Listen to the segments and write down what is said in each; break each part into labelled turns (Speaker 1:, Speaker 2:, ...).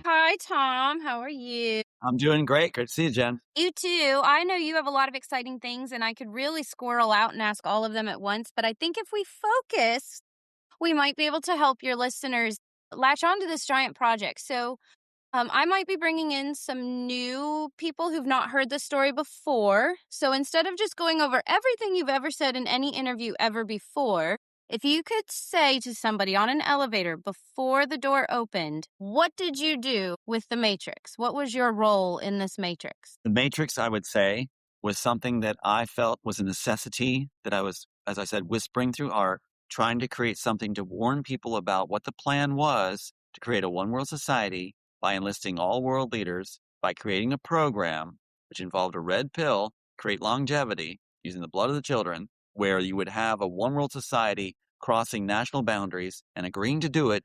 Speaker 1: Hi, Tom. How are you?
Speaker 2: I'm doing great. Great to see you, Jen.
Speaker 1: You too. I know you have a lot of exciting things, and I could really squirrel out and ask all of them at once. But I think if we focus, we might be able to help your listeners latch onto this giant project. I might be bringing in some new people who've not heard the story before. So instead of just going over everything you've ever said in any interview ever before, if you could say to somebody on an elevator before the door opened, what did you do with the Matrix? What was your role in this Matrix?
Speaker 2: The Matrix, I would say, was something that I felt was a necessity that I was, as I said, whispering through art, trying to create something to warn people about what the plan was to create a one world society by enlisting all world leaders, by creating a program which involved a red pill, create longevity using the blood of the children, where you would have a one world society crossing national boundaries and agreeing to do it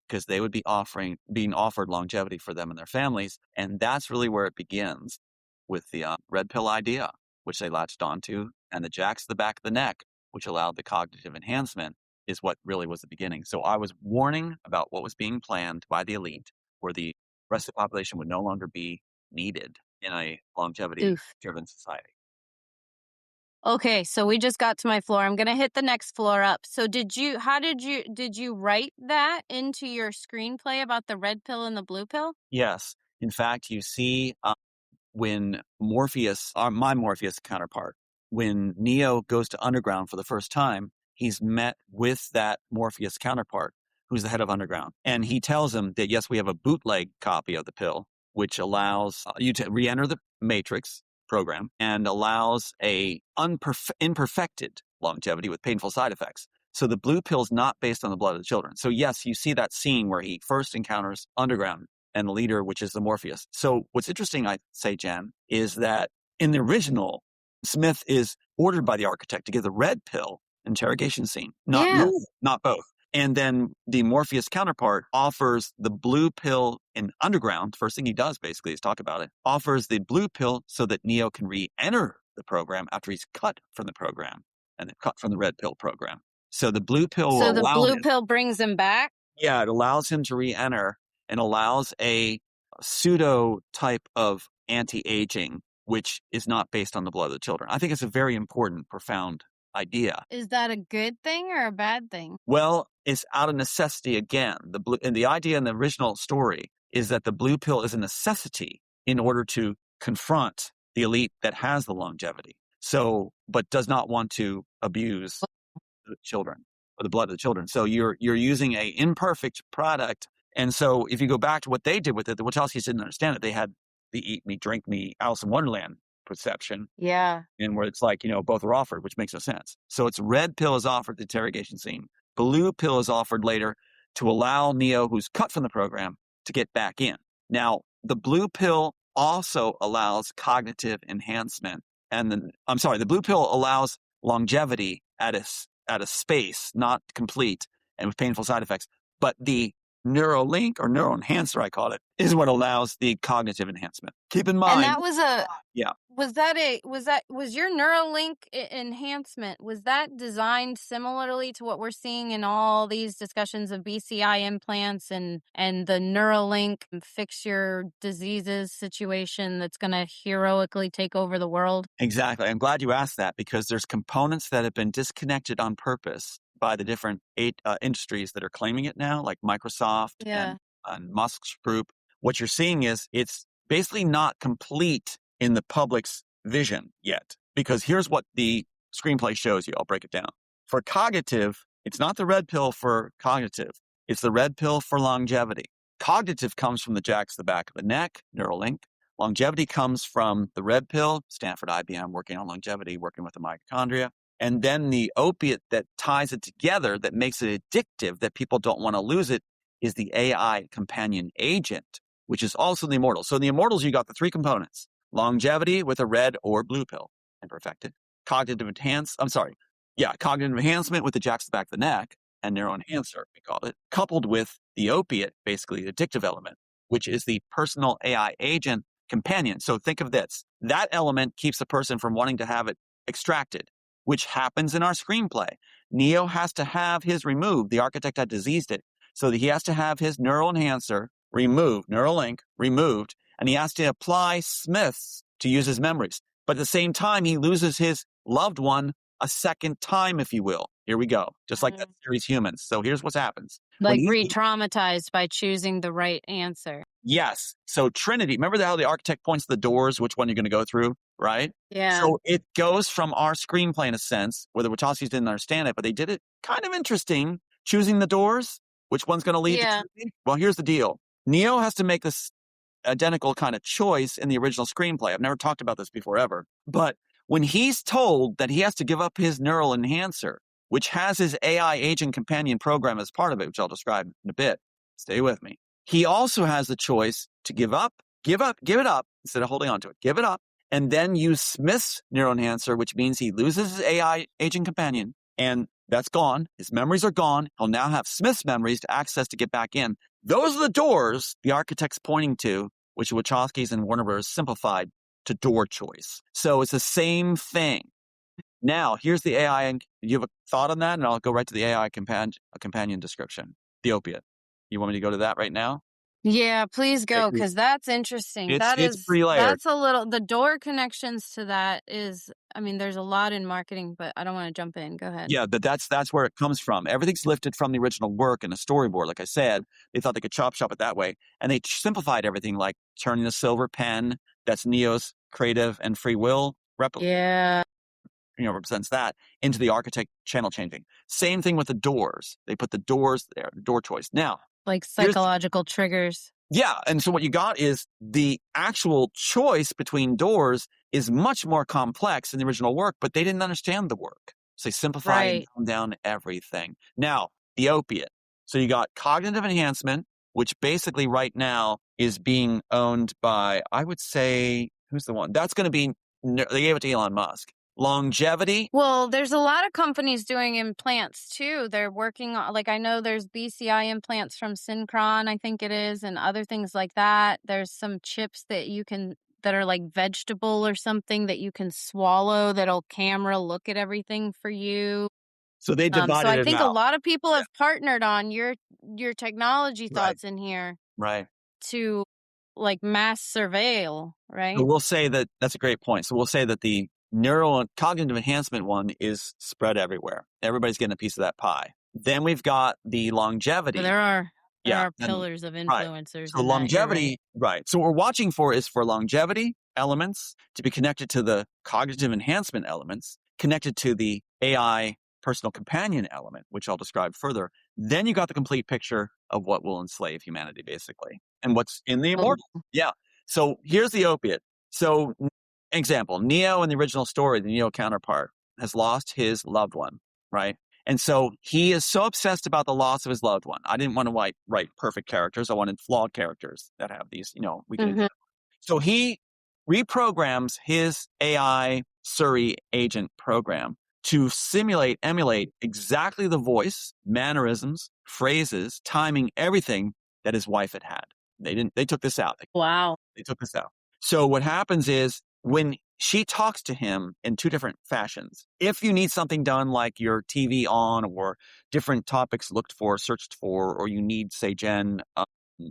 Speaker 2: because they would be being offered longevity for them and their families. And that's really where it begins with the red pill idea, which they latched onto, and the jacks to the back of the neck, which allowed the cognitive enhancement, is what really was the beginning. So I was warning about what was being planned by the elite, where the rest of the population would no longer be needed in a
Speaker 1: Oof.
Speaker 2: longevity-driven society.
Speaker 1: Okay, so we just got to my floor. I'm going to hit the next floor up. So did you write that into your screenplay about the red pill and the blue pill?
Speaker 2: Yes. In fact, you see when Morpheus, my Morpheus counterpart, when Neo goes to Underground for the first time, he's met with that Morpheus counterpart, who's the head of Underground. And he tells him that, yes, we have a bootleg copy of the pill, which allows you to re-enter the Matrix program and allows a imperfected longevity with painful side effects. So the blue pill is not based on the blood of the children. So yes, you see that scene where he first encounters Underground and the leader, which is the Morpheus. So what's interesting, I say, Jen, is that in the original, Smith is ordered by the architect to give the red pill interrogation scene, not
Speaker 1: Yeah.
Speaker 2: both, not both. And then the Morpheus counterpart offers the blue pill in Underground. First thing he does basically is talk about it, offers the blue pill so that Neo can re-enter the program after he's cut from the program and cut from the red pill program. So the blue pill will
Speaker 1: So the
Speaker 2: allow
Speaker 1: blue
Speaker 2: him.
Speaker 1: pill brings him back?
Speaker 2: Yeah, it allows him to re-enter and allows a pseudo type of anti-aging, which is not based on the blood of the children. I think it's a very important, profound idea.
Speaker 1: Is that a good thing or a bad thing?
Speaker 2: Well, it's out of necessity again. And the idea in the original story is that the blue pill is a necessity in order to confront the elite that has the longevity. So, but does not want to abuse the children or the blood of the children. So you're using a imperfect product. And so if you go back to what they did with it, the Wachowskis didn't understand it. They had the eat me, drink me, Alice in Wonderland perception,
Speaker 1: Yeah.
Speaker 2: and where it's like, both are offered, which makes no sense. So it's red pill is offered the interrogation scene. Blue pill is offered later to allow Neo, who's cut from the program, to get back in. Now, the blue pill also allows cognitive enhancement. The blue pill allows longevity at a space, not complete and with painful side effects. But the Neuralink or neuroenhancer, I call it, is what allows the cognitive enhancement. Keep in
Speaker 1: And
Speaker 2: mind,
Speaker 1: that was a
Speaker 2: yeah,
Speaker 1: was your Neuralink enhancement, was that designed similarly to what we're seeing in all these discussions of BCI implants and the Neuralink fix your diseases situation that's going to heroically take over the world?
Speaker 2: exactly. I'm glad you asked that because there's components that have been disconnected on purpose by the different industries that are claiming it now, like Microsoft
Speaker 1: Yeah.
Speaker 2: and Musk's group. What you're seeing is it's basically not complete in the public's vision yet, because here's what the screenplay shows you. I'll break it down. For cognitive, it's not the red pill for cognitive. It's the red pill for longevity. Cognitive comes from the jacks to the back of the neck, Neuralink. Longevity comes from the red pill, Stanford, IBM, working on longevity, working with the mitochondria. And then the opiate that ties it together, that makes it addictive, that people don't want to lose it, is the AI companion agent, which is also the immortals. So in the immortals, you got the three components: longevity with a red or blue pill and perfected. Cognitive enhancement with the jacks to the back of the neck and neuroenhancer, we call it, coupled with the opiate, basically the addictive element, which is the personal AI agent companion. So think of this. That element keeps the person from wanting to have it extracted, which happens in our screenplay. Neo has to have his removed. The architect had diseased it. So that he has to have his neural enhancer removed, neural link removed, and he has to apply Smith's to use his memories. But at the same time, he loses his loved one a second time, if you will. Here we go. Just like that
Speaker 1: Mm.
Speaker 2: series Humans. So here's what happens. When
Speaker 1: Like re-traumatized by choosing the right answer.
Speaker 2: yes. So Trinity, remember how the architect points to the doors, which one you're going to go through, right?
Speaker 1: Yeah.
Speaker 2: So it goes from our screenplay in a sense, where the Wachowskis didn't understand it, but they did it kind of interesting, choosing the doors, which one's going to lead to
Speaker 1: Yeah.
Speaker 2: Trinity. Well, here's the deal. Neo has to make this identical kind of choice in the original screenplay. I've never talked about this before ever. But when he's told that he has to give up his neural enhancer, which has his AI agent companion program as part of it, which I'll describe in a bit, stay with me. He also has the choice to give it up instead of holding on to it, give it up, and then use Smith's neural enhancer, which means he loses his AI agent companion, and that's gone. His memories are gone. He'll now have Smith's memories to access to get back in. Those are the doors the architect's pointing to, which Wachowski's and Warner Bros. Simplified to door choice. So it's the same thing. Now, here's the AI. And you have a thought on that? And I'll go right to the AI companion description. The opiate. You want me to go to that right now?
Speaker 1: Yeah, please
Speaker 2: Okay,
Speaker 1: go, because that's interesting.
Speaker 2: it's pretty layered.
Speaker 1: That's a little the door connections to that is I mean, there's a lot in marketing, but I don't wanna jump in. Go ahead.
Speaker 2: Yeah, but that's where it comes from. Everything's lifted from the original work and the storyboard. Like I said, they thought they could chop it that way, and they simplified everything, like turning the silver pen. That's Neo's creative and free will
Speaker 1: Yeah,
Speaker 2: represents that into the architect channel changing. Same thing with the doors. They put the doors there, the door choice. Now,
Speaker 1: like
Speaker 2: here's
Speaker 1: psychological triggers.
Speaker 2: yeah, and so what you got is the actual choice between doors is much more complex in the original work, but they didn't understand the work. So they simplified and
Speaker 1: Right.
Speaker 2: dumbed down everything. Now, the opiate. So you got cognitive enhancement, which basically right now is being owned by, I would say, who's the one? That's going to be, they gave it to Elon Musk. Longevity.
Speaker 1: Well, there's a lot of companies doing implants too. They're working on like, I know there's BCI implants from Synchron, I think it is, and other things like that. There's some chips that are like vegetable or something that you can swallow that'll camera look at everything for you.
Speaker 2: So they
Speaker 1: So
Speaker 2: divided
Speaker 1: I
Speaker 2: it
Speaker 1: think a
Speaker 2: out.
Speaker 1: lot of people
Speaker 2: Yeah,
Speaker 1: have partnered on your technology
Speaker 2: right,
Speaker 1: thoughts in here
Speaker 2: right.
Speaker 1: to like mass surveil,
Speaker 2: So
Speaker 1: right?
Speaker 2: we'll say that that's a great point. So we'll say that the neural and cognitive enhancement one is spread everywhere. Everybody's getting a piece of that pie. Then we've got the
Speaker 1: But
Speaker 2: longevity.
Speaker 1: there
Speaker 2: Yeah.
Speaker 1: are
Speaker 2: And
Speaker 1: pillars of
Speaker 2: right.
Speaker 1: influencers
Speaker 2: So
Speaker 1: in that, you're right.
Speaker 2: longevity, right. So what we're watching for is for longevity elements to be connected to the cognitive enhancement elements, connected to the AI personal companion element, which I'll describe further. Then you got the complete picture of what will enslave humanity, basically, and what's in the
Speaker 1: Oh,
Speaker 2: immortal. Yeah. So here's the opiate. So, example, Neo in the original story, the Neo counterpart, has lost his loved one, right? And so he is so obsessed about the loss of his loved one. I didn't want to write perfect characters. I wanted flawed characters that have these, we can
Speaker 1: mhm.
Speaker 2: enjoy. So he reprograms his AI Surrey agent program to emulate exactly the voice, mannerisms, phrases, timing, everything that his wife had had. They took this out.
Speaker 1: Wow.
Speaker 2: They took this out. So what happens is when she talks to him in two different fashions, if you need something done like your TV on or different topics looked for, searched for, or you need, say, Jen,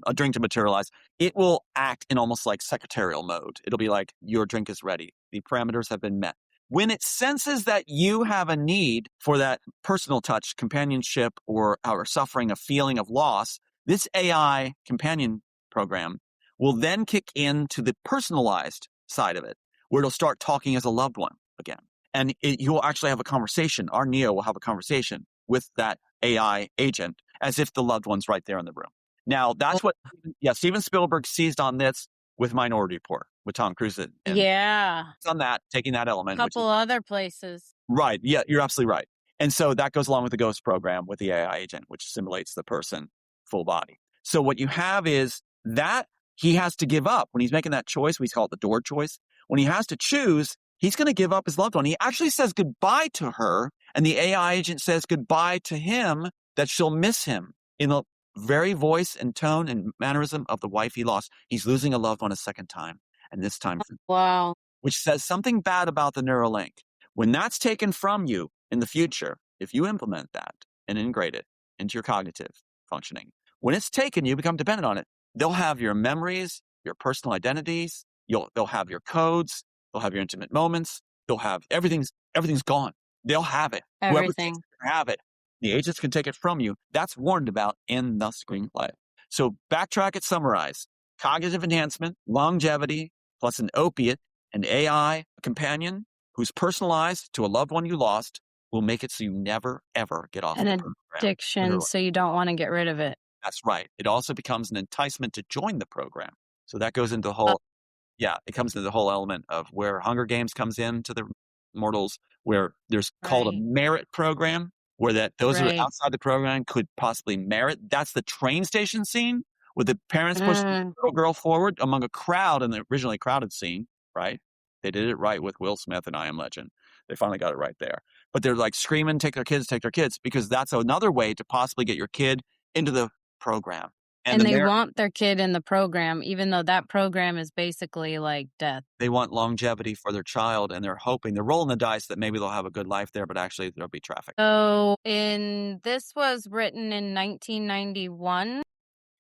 Speaker 2: a drink to materialize, it will act in almost like secretarial mode. It'll be like, your drink is ready. The parameters have been met. When it senses that you have a need for that personal touch, companionship, or are suffering a feeling of loss, this AI companion program will then kick into the personalized side of it, where it'll start talking as a loved one again. And you'll actually have a conversation. Our Neo will have a conversation with that AI agent as if the loved one's right there in the room. Now,
Speaker 1: Oh,
Speaker 2: that's what, yeah, Steven Spielberg seized on this with Minority Report, with Tom Cruise. And
Speaker 1: yeah.
Speaker 2: on that, taking that element, which
Speaker 1: Couple
Speaker 2: is
Speaker 1: other places.
Speaker 2: right. Yeah, you're absolutely right. And so that goes along with the Ghost program with the AI agent, which simulates the person full body. So what you have is that he has to give up when he's making that choice. We call it the door choice. When he has to choose, he's going to give up his loved one. He actually says goodbye to her, and the AI agent says goodbye to him, that she'll miss him in the very voice and tone and mannerism of the wife he lost. He's losing a loved one a second time, and this time,
Speaker 1: Wow.
Speaker 2: which says something bad about the Neuralink. When that's taken from you in the future, if you implement that and integrate it into your cognitive functioning, when it's taken, you become dependent on it. they'll have your memories, your personal identities, they'll have your codes, they'll have your intimate moments, they'll have everything's gone. They'll have it. Whoever takes
Speaker 1: Everything.
Speaker 2: it can have it. The agents can take it from you. That's warned about in the screenplay. So backtrack and summarize. Cognitive enhancement, longevity, plus an opiate, an AI, a companion who's personalized to a loved one you lost will make it so you never, ever get off the
Speaker 1: An
Speaker 2: program.
Speaker 1: addiction,
Speaker 2: Literally.
Speaker 1: so you don't wanna get rid of it.
Speaker 2: That's right. It also becomes an enticement to join the program. So that goes into the
Speaker 1: Uh,
Speaker 2: whole, yeah, it comes into the whole element of where Hunger Games comes into the mortals, where there's called a
Speaker 1: right,
Speaker 2: merit program, where that those who are
Speaker 1: right.
Speaker 2: outside the program could possibly merit. That's the train station scene with the parents pushing the
Speaker 1: Mm,
Speaker 2: little girl forward among a crowd in the originally crowded scene, right? They did it right with Will Smith and I Am Legend. They finally got it right there. But they're like screaming, take their kids, because that's another way to possibly get your kid into the program. And
Speaker 1: and
Speaker 2: the
Speaker 1: they
Speaker 2: merit,
Speaker 1: want their kid in the program, even though that program is basically like death.
Speaker 2: they want longevity for their child, and they're rolling the dice that maybe they'll have a good life there, but actually there'll be traffic.
Speaker 1: So, this was written in 1991?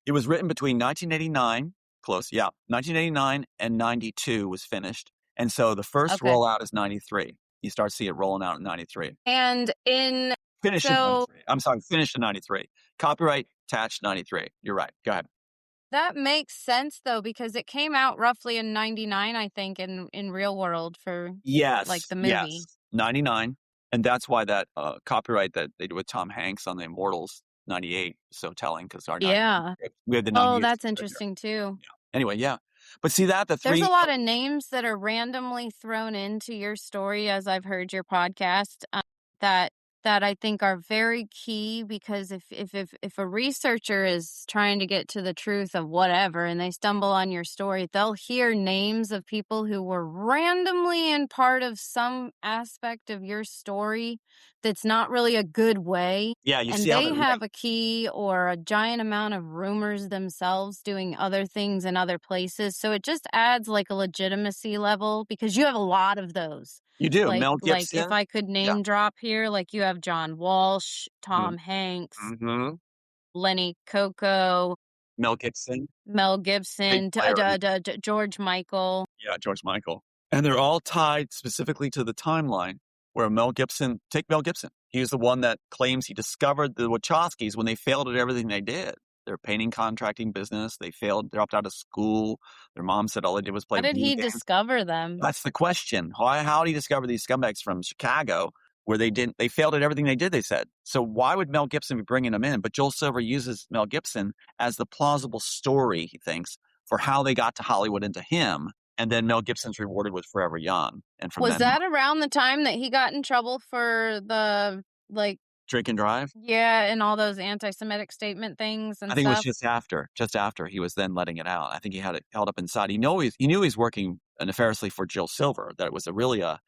Speaker 2: It was written between 1989, close, yeah, 1989 and 92 was finished. And so the first
Speaker 1: Okay.
Speaker 2: rollout is 93. You start to see it rolling out in 93.
Speaker 1: And in
Speaker 2: Finished in
Speaker 1: so
Speaker 2: 93. I'm sorry, finished in 93. Copyright attached 93. You're right. Go ahead.
Speaker 1: that makes sense though, because it came out roughly in 99, I think, in real world for, like,
Speaker 2: Yes,
Speaker 1: the movie.
Speaker 2: yes. 99. And that's why that copyright that they did with Tom Hanks on the Immortals 98 is so telling because our 90,
Speaker 1: Yeah.
Speaker 2: we have the
Speaker 1: Oh,
Speaker 2: 98
Speaker 1: that's
Speaker 2: right here.
Speaker 1: interesting too.
Speaker 2: Yeah. Anyway, yeah. But see that the
Speaker 1: There's a
Speaker 2: three,
Speaker 1: lot of names that are randomly thrown into your story as I've heard your podcast, that I think are very key because if a researcher is trying to get to the truth of whatever and they stumble on your story, they'll hear names of people who were randomly in part of some aspect of your story that's not really a good way,
Speaker 2: yeah, you
Speaker 1: and
Speaker 2: see how
Speaker 1: they
Speaker 2: that
Speaker 1: have
Speaker 2: link.
Speaker 1: a key or a giant amount of rumors themselves doing other things in other places. So it just adds like a legitimacy level because you have a lot of those.
Speaker 2: You do.
Speaker 1: Like
Speaker 2: Mel
Speaker 1: if
Speaker 2: Gibson.
Speaker 1: I could
Speaker 2: Yeah.
Speaker 1: name drop here, like you have John Walsh, Tom Hanks,
Speaker 2: Mhm.
Speaker 1: Lenny Coco,
Speaker 2: Mel Gibson,
Speaker 1: Mel
Speaker 2: big
Speaker 1: Gibson,
Speaker 2: player in
Speaker 1: George Michael.
Speaker 2: yeah, George Michael. And they're all tied specifically to the timeline where take Mel Gibson. He's the one that claims he discovered the Wachowskis when they failed at everything they did. Their painting contracting business, they failed, dropped out of school. Their mom said all they did was play
Speaker 1: How did
Speaker 2: video
Speaker 1: he
Speaker 2: games.
Speaker 1: discover them?
Speaker 2: That's the question. How did he discover these scumbags from Chicago where they failed at everything they did, they said. So why would Mel Gibson be bringing them in? But Joel Silver uses Mel Gibson as the plausible story, he thinks, for how they got to Hollywood and to him. And then Mel Gibson's rewarded with Forever Young. And from
Speaker 1: Was
Speaker 2: then,
Speaker 1: that around the time that he got in trouble for the like
Speaker 2: Drink and Drive.
Speaker 1: yeah, and all those anti-Semitic statement things
Speaker 2: I
Speaker 1: and
Speaker 2: think it was
Speaker 1: stuff?
Speaker 2: just after he was then letting it out. I think he had it held up inside. He knew he was working nefariously for Jill Silver, that it was really a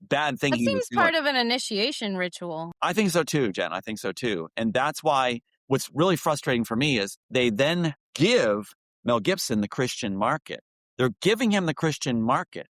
Speaker 2: bad thing
Speaker 1: That
Speaker 2: he was
Speaker 1: seems
Speaker 2: doing.
Speaker 1: part of an initiation ritual.
Speaker 2: I think so too, Jen. I think so too. And that's why what's really frustrating for me is they then give Mel Gibson the Christian market. They're giving him the Christian market.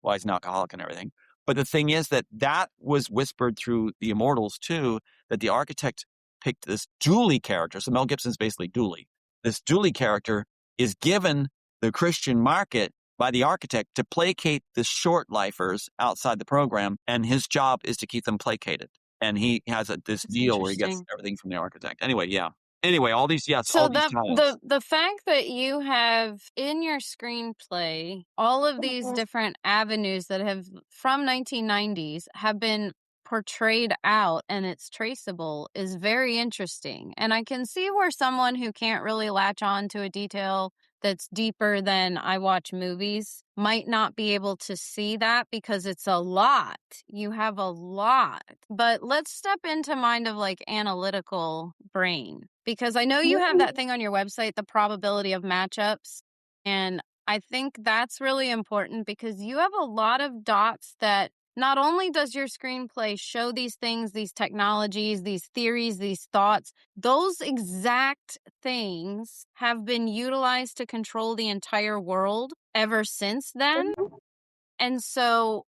Speaker 2: Well, he's an alcoholic and everything. But the thing is that was whispered through the Immortals too, that the architect picked this Dooley character. So Mel Gibson's basically Dooley. This Dooley character is given the Christian market by the architect to placate the short lifers outside the program. And his job is to keep them placated. And he has this
Speaker 1: That's
Speaker 2: deal where he gets
Speaker 1: interesting.
Speaker 2: everything from the architect. Anyway, yeah. Anyway, all these, yes,
Speaker 1: So
Speaker 2: all these tiles.
Speaker 1: the fact that you have in your screenplay all of these different avenues that have from 1990s have been portrayed out and it's traceable is very interesting. And I can see where someone who can't really latch on to a detail that's deeper than I watch movies might not be able to see that because it's a lot. You have a lot. But let's step into mind of like analytical brain because I know you have that thing on your website, the probability of matchups. And I think that's really important because you have a lot of dots that not only does your screenplay show these things, these technologies, these theories, these thoughts, those exact things have been utilized to control the entire world ever since then. And so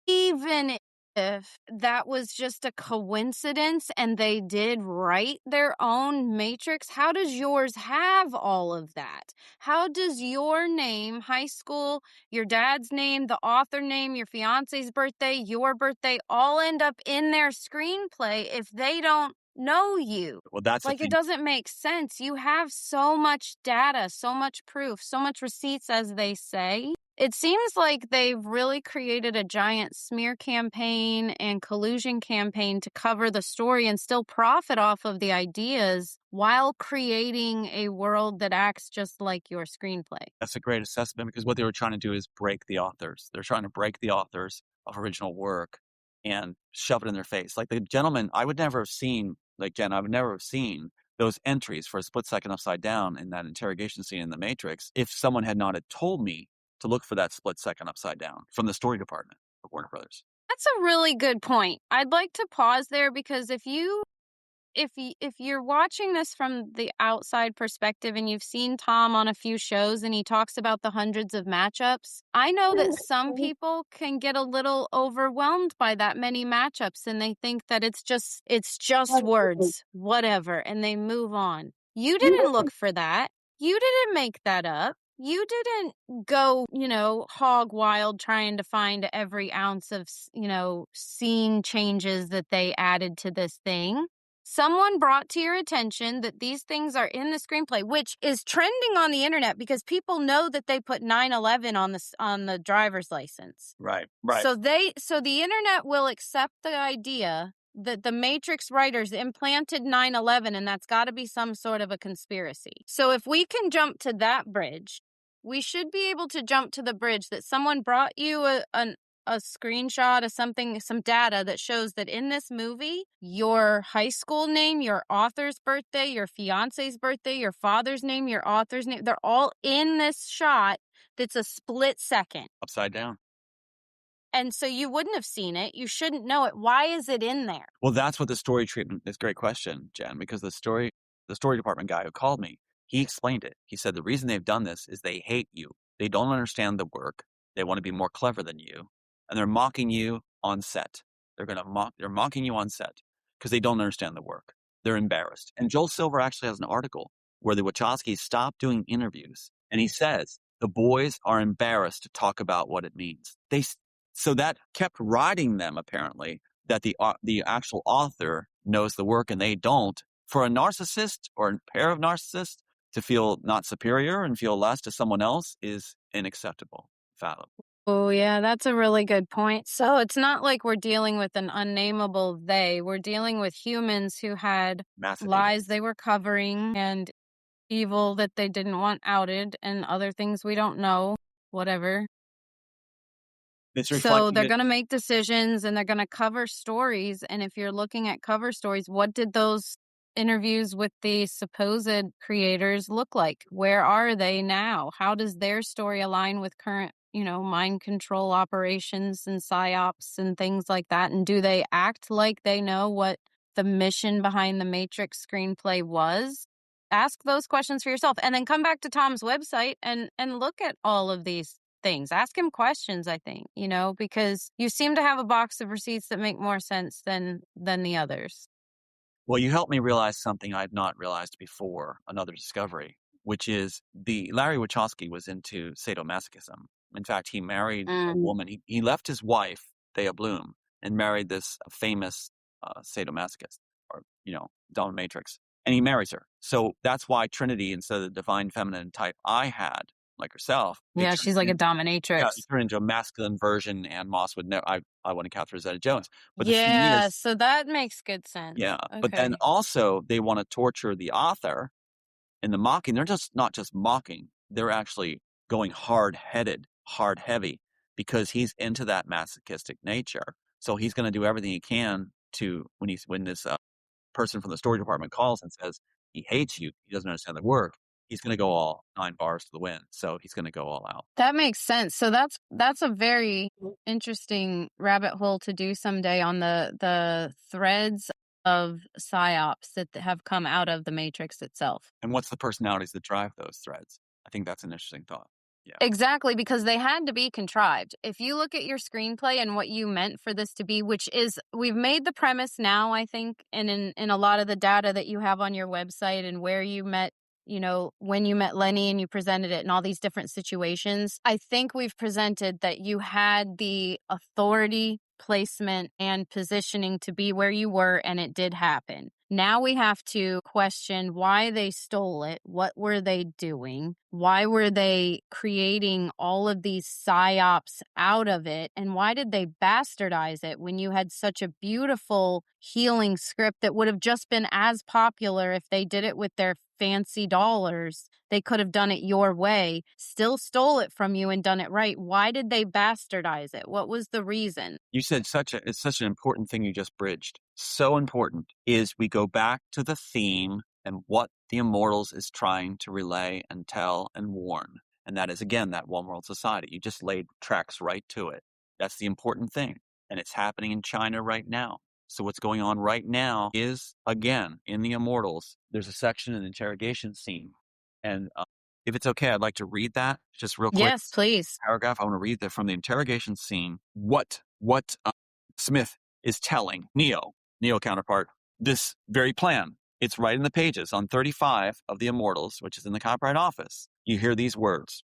Speaker 1: even if that was just a coincidence and they did write their own matrix, how does yours have all of that? How does your name, high school, your dad's name, the author name, your fiance's birthday, your birthday, all end up in their screenplay if they don't know you?
Speaker 2: Well, that's the
Speaker 1: Like, it
Speaker 2: thing.
Speaker 1: doesn't make sense. You have so much data, so much proof, so much receipts, as they say. It seems like they've really created a giant smear campaign and collusion campaign to cover the story and still profit off of the ideas while creating a world that acts just like your screenplay.
Speaker 2: That's a great assessment because what they were trying to do is break the authors. They're trying to break the authors of original work and shove it in their face. Like the gentleman, I would never have seen, like Jen, I would never have seen those entries for a split second upside down in that interrogation scene in The Matrix if someone had not had told me to look for that split second upside down from the story department of Warner Brothers.
Speaker 1: That's a really good point. I'd like to pause there because if you're watching this from the outside perspective and you've seen Tom on a few shows and he talks about the hundreds of matchups, I know that some people can get a little overwhelmed by that many matchups and they think that it's just words, whatever, and they move on. You didn't look for that. You didn't make that up. You didn't go, hog wild trying to find every ounce of, scene changes that they added to this thing. Someone brought to your attention that these things are in the screenplay, which is trending on the internet because people know that they put 9/11 on the driver's license.
Speaker 2: Right, right.
Speaker 1: So the internet will accept the idea that the Matrix writers implanted 9/11 and that's got to be some sort of a conspiracy. So if we can jump to that bridge, we should be able to jump to the bridge that someone brought you a screenshot of something, some data that shows that in this movie, your high school name, your author's birthday, your fiance's birthday, your father's name, your author's name, they're all in this shot that's a split second.
Speaker 2: Upside down.
Speaker 1: And so you wouldn't have seen it. You shouldn't know it. Why is it in there?
Speaker 2: Well, that's what the story treatment is. Great question, Jen, because the story department guy who called me, he explained it. He said the reason they've done this is they hate you. They don't understand the work. They want to be more clever than you, and they're mocking you on set. They're mocking you on set because they don't understand the work. They're embarrassed. And Joel Silver actually has an article where the Wachowskis stopped doing interviews, and he says the boys are embarrassed to talk about what it means. So that kept riding them apparently that the actual author knows the work and they don't. For a narcissist or a pair of narcissists to feel not superior and feel less to someone else is unacceptable, fathom.
Speaker 1: Oh, yeah, that's a really good point. So it's not like we're dealing with an unnameable they. We're dealing with humans who had
Speaker 2: Massive
Speaker 1: lies
Speaker 2: egos.
Speaker 1: they were covering and evil that they didn't want outed and other things we don't know, whatever.
Speaker 2: It's
Speaker 1: So
Speaker 2: reflecting
Speaker 1: they're
Speaker 2: it.
Speaker 1: going to make decisions and they're going to cover stories. And if you're looking at cover stories, what did those interviews with the supposed creators look like? Where are they now? How does their story align with current, mind control operations and psyops and things like that? And do they act like they know what the mission behind the Matrix screenplay was? Ask those questions for yourself and then come back to Tom's website and look at all of these things. Ask him questions, I think, because you seem to have a box of receipts that make more sense than the others.
Speaker 2: Well, you helped me realize something I had not realized before, another discovery, which is the Larry Wachowski was into sadomasochism. In fact, he married a
Speaker 1: Mm.
Speaker 2: woman. He left his wife, Thea Bloom, and married this famous sadomasochist or, dominatrix. And he marries her. So that's why Trinity, instead of the divine feminine type I had, like herself, it
Speaker 1: Yeah, she's
Speaker 2: turned
Speaker 1: like a
Speaker 2: in, yeah, it
Speaker 1: dominatrix.
Speaker 2: turned into a masculine version, and Moss would know. I wanted Catherine Zeta-Jones. But the thing
Speaker 1: Yeah,
Speaker 2: is,
Speaker 1: so that makes good sense.
Speaker 2: yeah, but then
Speaker 1: Okay.
Speaker 2: also they wanna torture the author in the mocking. They're just not just mocking, they're actually going hard-headed, hard-heavy, because he's into that masochistic nature. So he's gonna do everything he can to when this, person from the story department calls and says he hates you, he doesn't understand the work, he's gonna go all 9 bars to the wind. So he's gonna go all out.
Speaker 1: That makes sense. So that's a very interesting rabbit hole to do someday on the threads of psyops that have come out of the Matrix itself.
Speaker 2: And what's the personalities that drive those threads? I think that's an interesting thought. Yeah.
Speaker 1: Exactly, because they had to be contrived. If you look at your screenplay and what you meant for this to be, which is we've made the premise now, I think, and in a lot of the data that you have on your website and where you met, when you met Lenny and you presented it in all these different situations, I think we've presented that you had the authority, placement, and positioning to be where you were, and it did happen. Now we have to question why they stole it. What were they doing? Why were they creating all of these psyops out of it? And why did they bastardize it when you had such a beautiful healing script that would have just been as popular if they did it with their fancy dollars? They could have done it your way, still stole it from you and done it right. Why did they bastardize it? What was the reason?
Speaker 2: You said it's such an important thing you just bridged. So important is we go back to the theme and what the Immortals is trying to relay and tell and warn. And that is, again, that one world society. You just laid tracks right to it. That's the important thing. And it's happening in China right now. So what's going on right now is, again, in the Immortals, there's a section, an interrogation scene. And if it's okay, I'd like to read that just real quick
Speaker 1: Yes, please.
Speaker 2: paragraph. I want to read that from the interrogation scene. What Smith is telling Neo counterpart, this very plan. It's right in the pages on 35 of the Immortals, which is in the Copyright Office. You hear these words.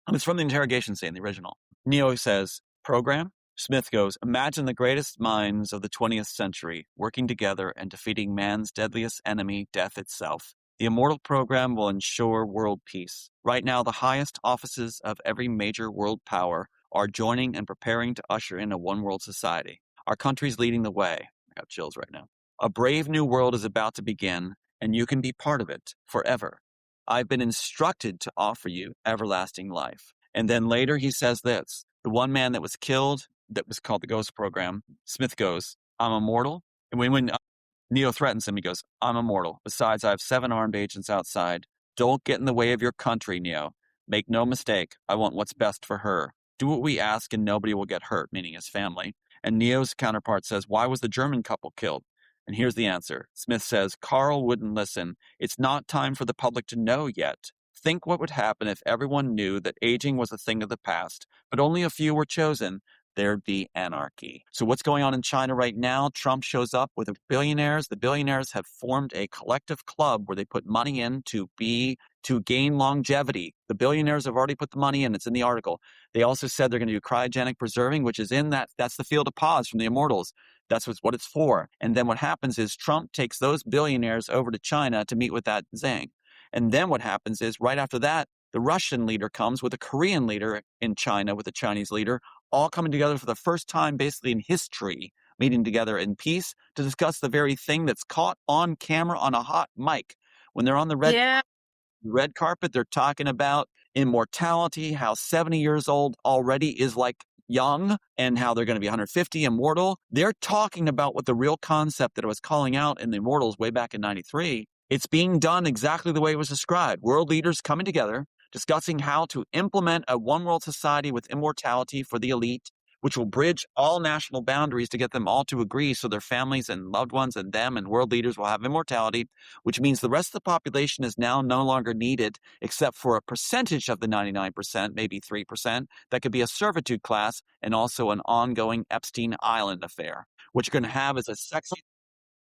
Speaker 2: And it's from the interrogation scene, the original. Neo says, program? Smith goes, imagine the greatest minds of the 20th century working together and defeating man's deadliest enemy, death itself. The Immortal program will ensure world peace. Right now, the highest offices of every major world power are joining and preparing to usher in a one world society. Our country's leading the way. I got chills right now. A brave new world is about to begin, and you can be part of it forever. I've been instructed to offer you everlasting life. And then later he says this, the one man that was killed, that was called the Ghost Program, Smith goes, I'm immortal. And when Neo threatens him, he goes, I'm immortal. Besides, I have 7 armed agents outside. Don't get in the way of your country, Neo. Make no mistake, I want what's best for her. Do what we ask and nobody will get hurt, meaning his family. And Neo's counterpart says, why was the German couple killed? And here's the answer. Smith says, Carl wouldn't listen. It's not time for the public to know yet. Think what would happen if everyone knew that aging was a thing of the past, but only a few were chosen. There'd be anarchy. So what's going on in China right now? Trump shows up with the billionaires. The billionaires have formed a collective club where they put money in to gain longevity. The billionaires have already put the money in. It's in the article. They also said they're going to do cryogenic preserving, which is in that's the field of pause from the Immortals. That's what it's for. And then what happens is Trump takes those billionaires over to China to meet with that Zhang. And then what happens is right after that, the Russian leader comes with a Korean leader in China with a Chinese leader, all coming together for the first time basically in history, meeting together in peace to discuss the very thing that's caught on camera on a hot mic. When they're on the
Speaker 1: Yeah.
Speaker 2: red carpet, they're talking about immortality, how 70 years old already is like young, and how they're going to be 150 immortal. They're talking about what the real concept that I was calling out in the Immortals way back in 93. It's being done exactly the way it was described. World leaders coming together, discussing how to implement a one world society with immortality for the elite, which will bridge all national boundaries to get them all to agree so their families and loved ones and them and world leaders will have immortality, which means the rest of the population is now no longer needed except for a percentage of the 99%, maybe 3%, that could be a servitude class and also an ongoing Epstein Island affair. What you're going to have is a sexy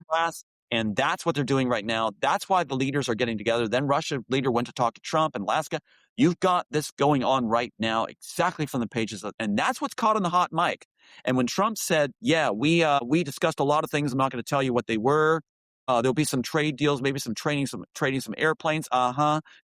Speaker 2: class. And that's what they're doing right now. That's why the leaders are getting together. Then Russia leader went to talk to Trump in Alaska. You've got this going on right now, exactly from the pages and that's what's caught on the hot mic. And when Trump said, yeah, we discussed a lot of things. I'm not going to tell you what they were. There'll be some trade deals, maybe some trading some airplanes.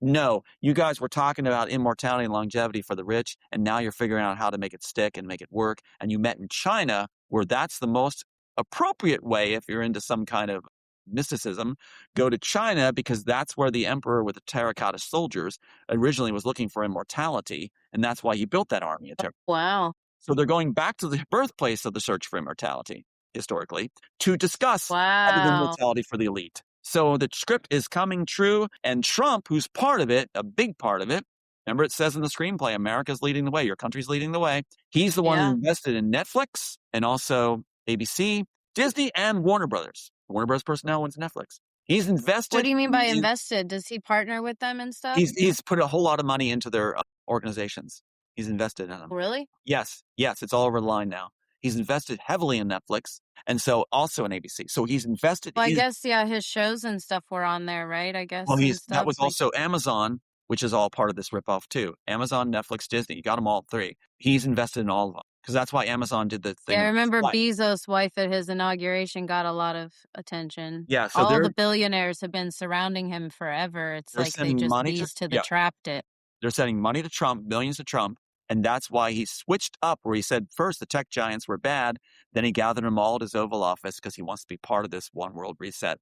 Speaker 2: No, you guys were talking about immortality and longevity for the rich. And now you're figuring out how to make it stick and make it work. And you met in China where that's the most appropriate way if you're into some kind of mysticism, go to China because that's where the emperor with the terracotta soldiers originally was looking for immortality, and that's why he built that army.
Speaker 1: Wow.
Speaker 2: So they're going back to the birthplace of the search for immortality, historically, to discuss other than
Speaker 1: Wow.
Speaker 2: immortality for the elite. So the script is coming true, and Trump, who's part of it, a big part of it, remember it says in the screenplay, America's leading the way, your country's leading the way. He's the one who
Speaker 1: Yeah.
Speaker 2: invested in Netflix and also ABC, Disney, and Warner Brothers. Warner Brothers personnel went to Netflix. He's
Speaker 1: What
Speaker 2: invested
Speaker 1: do you mean by
Speaker 2: in,
Speaker 1: invested? Does he partner with them and stuff?
Speaker 2: he's put a whole lot of money into their organizations. He's invested in them.
Speaker 1: Really?
Speaker 2: Yes, yes, it's all over the line now. He's invested heavily in Netflix, and so also in ABC. So he's invested
Speaker 1: Well, I
Speaker 2: in
Speaker 1: guess, yeah, his shows and stuff were on there, right? I
Speaker 2: well,
Speaker 1: guess, and
Speaker 2: he's that
Speaker 1: stuff,
Speaker 2: was
Speaker 1: like
Speaker 2: also Amazon, which is all part of this ripoff too. Amazon, Netflix, Disney, you got them all 3. He's invested in all of them because that's why Amazon did the
Speaker 1: yeah,
Speaker 2: thing
Speaker 1: I
Speaker 2: with
Speaker 1: remember
Speaker 2: Slight.
Speaker 1: Bezos' wife at his inauguration got a lot of attention.
Speaker 2: Yeah, so
Speaker 1: All the
Speaker 2: they're
Speaker 1: billionaires have been surrounding him forever. It's
Speaker 2: they're
Speaker 1: like they
Speaker 2: sending
Speaker 1: just
Speaker 2: money to
Speaker 1: these to the
Speaker 2: yeah,
Speaker 1: trapped it.
Speaker 2: they're sending money to Trump, millions to Trump, and that's why he switched up where he said first the tech giants were bad, then he gathered them all at his Oval Office because he wants to be part of this one world reset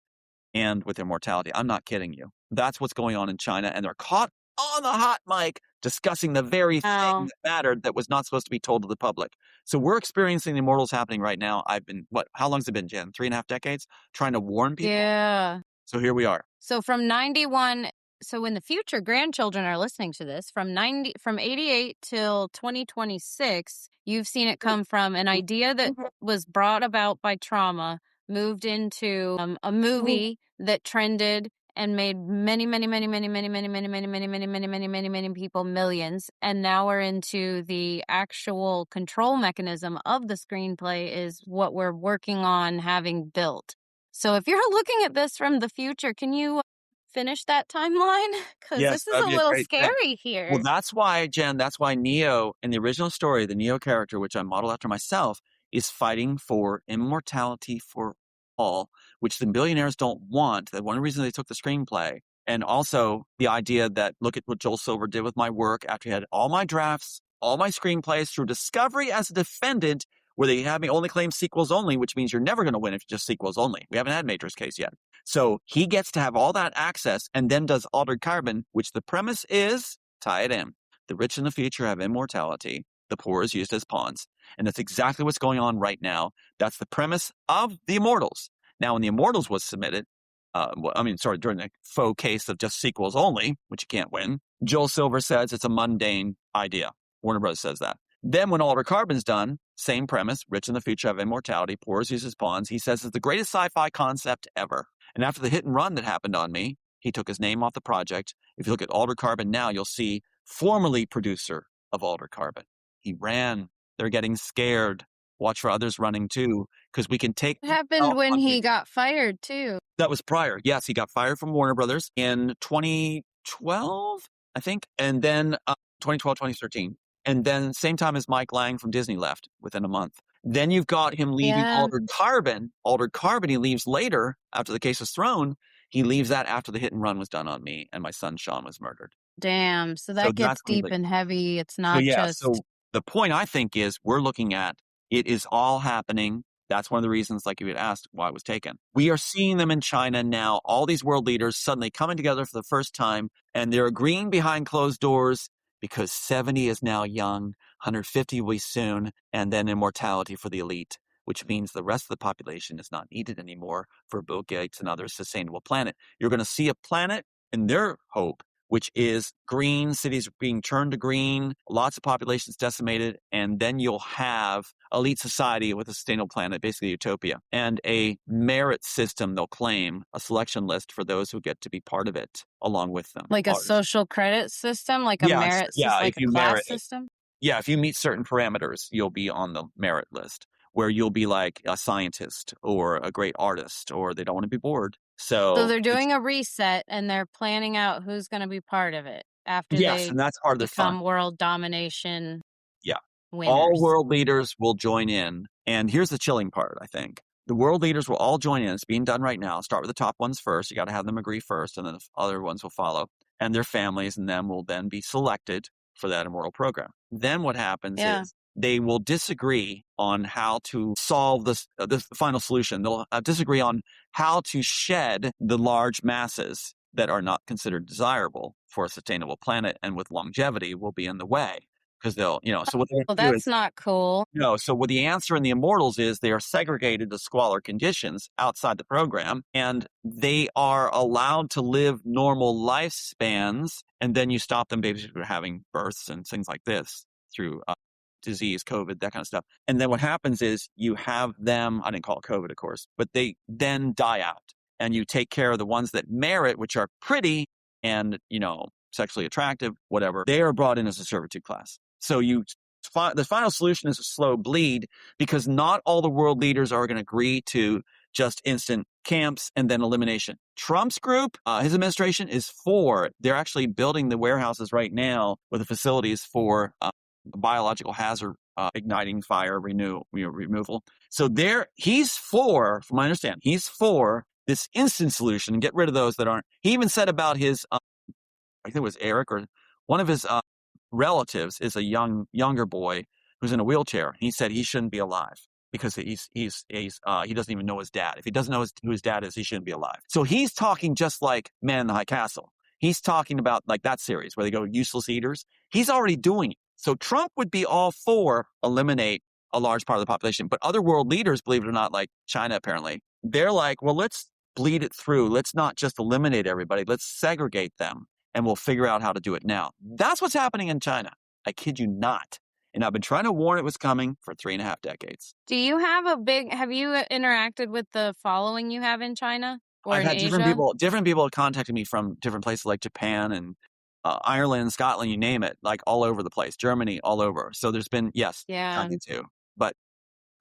Speaker 2: and with immortality. I'm not kidding you. That's what's going on in China, and they're caught on the hot mic discussing the very thing
Speaker 1: Oh,
Speaker 2: that mattered that was not supposed to be told to the public. So we're experiencing the immortals happening right now. I've been, how long's it been, Jen? 3.5 decades? Trying to warn people.
Speaker 1: yeah.
Speaker 2: So here we are.
Speaker 1: So from 91, so when the future grandchildren are listening to this, from 88 till 2026, you've seen it come from an idea that was brought about by trauma, moved into a movie that trended and made many, many, many, many, many, many, many, many, many, many, many, many, many, many people millions. And now we're into the actual control mechanism of the screenplay is what we're working on having built. So if you're looking at this from the future, can you finish that timeline? Because
Speaker 2: Yes,
Speaker 1: this is
Speaker 2: that'd
Speaker 1: a
Speaker 2: be a
Speaker 1: little
Speaker 2: great thing.
Speaker 1: scary
Speaker 2: Well,
Speaker 1: here.
Speaker 2: that's why, Jen, that's why Neo in the original story, the Neo character, which I modeled after myself, is fighting for immortality for all, which the billionaires don't want. That one reason they took the screenplay. And also the idea that look at what Joel Silver did with my work after he had all my drafts, all my screenplays through discovery as a defendant, where they have me only claim sequels only, which means you're never going to win if it's just sequels only. We haven't had Matrix case yet. So he gets to have all that access and then does Altered Carbon, which the premise is tie it in. The rich in the future have immortality. The poor is used as pawns. And that's exactly what's going on right now. That's the premise of The Immortals. Now, when The Immortals was submitted, during the faux case of just sequels only, which you can't win, Joel Silver says it's a mundane idea. Warner Bros. Says that. Then when Altered Carbon's done, same premise, rich in the future have immortality, poor is used as pawns. He says it's the greatest sci-fi concept ever. And after the hit and run that happened on me, he took his name off the project. If you look at Altered Carbon now, you'll see formerly producer of Altered Carbon. He ran. They're getting scared. Watch for others running too, because we can take
Speaker 1: It
Speaker 2: them
Speaker 1: happened
Speaker 2: out
Speaker 1: when
Speaker 2: on
Speaker 1: he
Speaker 2: people.
Speaker 1: got fired too.
Speaker 2: That was prior. Yes, he got fired from Warner Brothers in 2012, I think, and then 2012, 2013. And then same time as Mike Lang from Disney left within a month. Then you've got him leaving
Speaker 1: Yeah.
Speaker 2: Altered Carbon. Altered Carbon, he leaves later after the case was thrown. He leaves that after the hit and run was done on me and my son Sean was murdered.
Speaker 1: Damn. So
Speaker 2: So
Speaker 1: that
Speaker 2: that's
Speaker 1: gets
Speaker 2: when he's
Speaker 1: deep
Speaker 2: like,
Speaker 1: and heavy. It's
Speaker 2: so
Speaker 1: not
Speaker 2: yeah,
Speaker 1: just
Speaker 2: so the point I think is we're looking at it is all happening. That's one of the reasons, like you had asked, why it was taken. We are seeing them in China now, all these world leaders suddenly coming together for the first time, and they're agreeing behind closed doors because 70 is now young, 150 will be soon, and then immortality for the elite, which means the rest of the population is not needed anymore for Bill Gates and others' sustainable planet. You're going to see a planet in their hope which is green, cities being turned to green, lots of populations decimated, and then you'll have elite society with a sustainable planet, basically utopia, and a merit system they'll claim, a selection list for those who get to be part of it along with them.
Speaker 1: like a social credit system, like a
Speaker 2: Yeah,
Speaker 1: merit system,
Speaker 2: yeah,
Speaker 1: like
Speaker 2: if
Speaker 1: a
Speaker 2: you
Speaker 1: class
Speaker 2: merit it.
Speaker 1: system.
Speaker 2: Yeah, if you meet certain parameters, you'll be on the merit list where you'll be like a scientist or a great artist, or they don't want to be bored.
Speaker 1: So
Speaker 2: So
Speaker 1: they're
Speaker 2: it's,
Speaker 1: doing a reset and they're planning out who's going to be part of it after
Speaker 2: yes,
Speaker 1: they
Speaker 2: and that's part of the fun.
Speaker 1: become world domination
Speaker 2: Yeah. All
Speaker 1: winners.
Speaker 2: world leaders will join in. And here's the chilling part, I think. The world leaders will all join in. It's being done right now. Start with the top ones first. You got to have them agree first, and then the other ones will follow. And their families and them will then be selected for that immortal program. Then what happens
Speaker 1: Yeah.
Speaker 2: is they will disagree on how to solve this final solution. They'll disagree on how to shed the large masses that are not considered desirable for a sustainable planet and with longevity will be in the way because they'll, so what they're
Speaker 1: Well,
Speaker 2: going to do is,
Speaker 1: that's not cool.
Speaker 2: so what the answer in the Immortals is they are segregated to squalor conditions outside the program, and they are allowed to live normal lifespans, and then you stop them basically from having births and things like this through disease, COVID, that kind of stuff. And then what happens is you have them, I didn't call it COVID, of course, but they then die out, and you take care of the ones that merit, which are pretty and, sexually attractive, whatever, they are brought in as a servitude class. So the final solution is a slow bleed, because not all the world leaders are going to agree to just instant camps and then elimination. Trump's group, his administration is for, they're actually building the warehouses right now with the facilities for biological hazard igniting fire removal. So he's for, from what I understand, he's for this instant solution. Get rid of those that aren't. He even said about his, I think it was Eric, or one of his relatives is a younger boy who's in a wheelchair. He said he shouldn't be alive because he doesn't even know his dad. If he doesn't know who his dad is, he shouldn't be alive. So he's talking just like Man in the High Castle. He's talking about like that series where they go useless eaters. He's already doing it. So Trump would be all for eliminate a large part of the population. But other world leaders, believe it or not, like China apparently, they're like, well, let's bleed it through. Let's not just eliminate everybody. Let's segregate them, and we'll figure out how to do it now. That's what's happening in China. I kid you not. And I've been trying to warn it was coming for 3.5 decades.
Speaker 1: Do you have have you interacted with the following you have in China or
Speaker 2: I've
Speaker 1: in
Speaker 2: had
Speaker 1: Asia?
Speaker 2: different people have contacted me from different places like Japan and Ireland, Scotland, you name it, like all over the place, Germany, all over. So there's been, yes,
Speaker 1: Yeah.
Speaker 2: China too. But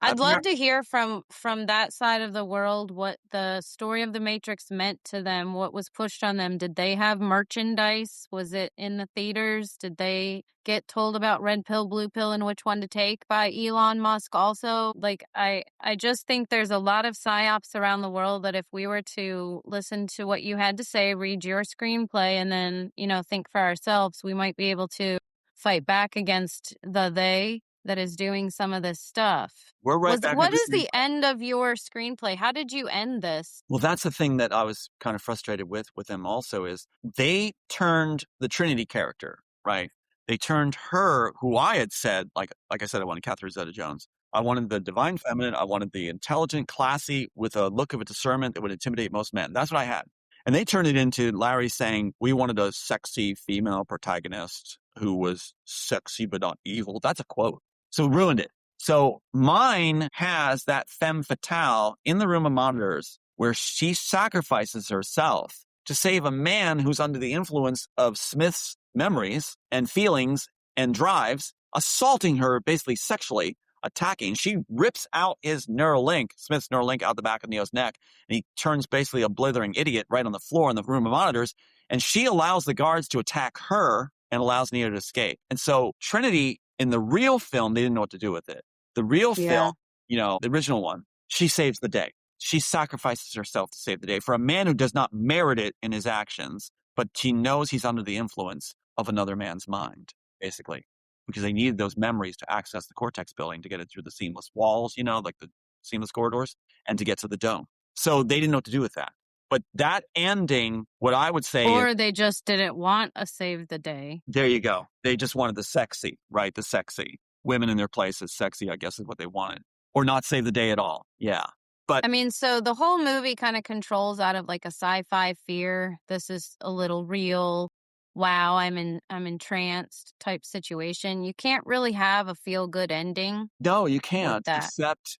Speaker 1: I'd love to hear from that side of the world what the story of the Matrix meant to them, what was pushed on them. Did they have merchandise? Was it in the theaters? Did they get told about red pill, blue pill, and which one to take by Elon Musk also? Like, I just think there's a lot of psyops around the world that if we were to listen to what you had to say, read your screenplay, and then, think for ourselves, we might be able to fight back against the they that is doing some of this stuff.
Speaker 2: we're right back at
Speaker 1: What
Speaker 2: the
Speaker 1: is
Speaker 2: screen.
Speaker 1: the end of your screenplay? How did you end this?
Speaker 2: Well, that's the thing that I was kind of frustrated with them also, is they turned the Trinity character, right? They turned her, who I had said, like I said, I wanted Catherine Zeta-Jones. I wanted the divine feminine. I wanted the intelligent, classy, with a look of a discernment that would intimidate most men. That's what I had. And they turned it into Larry saying, we wanted a sexy female protagonist who was sexy but not evil. That's a quote. So ruined it. So mine has that femme fatale in the room of monitors where she sacrifices herself to save a man who's under the influence of Smith's memories and feelings and drives, assaulting her basically sexually, attacking. She rips out his Neuralink, Smith's Neuralink, out the back of Neo's neck, and he turns basically a blithering idiot right on the floor in the room of monitors, and she allows the guards to attack her and allows Neo to escape. And so Trinity, in the real film, they didn't know what to do with it. The real film, the original one, she saves the day. She sacrifices herself to save the day for a man who does not merit it in his actions, but she knows he's under the influence of another man's mind, basically, because they needed those memories to access the cortex building to get it through the seamless walls, like the seamless corridors, and to get to the dome. So they didn't know what to do with that. But that ending, what I would say
Speaker 1: Or
Speaker 2: is,
Speaker 1: they just didn't want a save the day.
Speaker 2: there you go. They just wanted the sexy, right? The sexy. Women in their place is sexy, I guess, is what they wanted. Or not save the day at all. Yeah. But
Speaker 1: I mean, so the whole movie kind of controls out of like a sci-fi fear. This is a little real. Wow, I'm entranced type situation. You can't really have a feel good ending
Speaker 2: no, you
Speaker 1: with
Speaker 2: can't.
Speaker 1: that.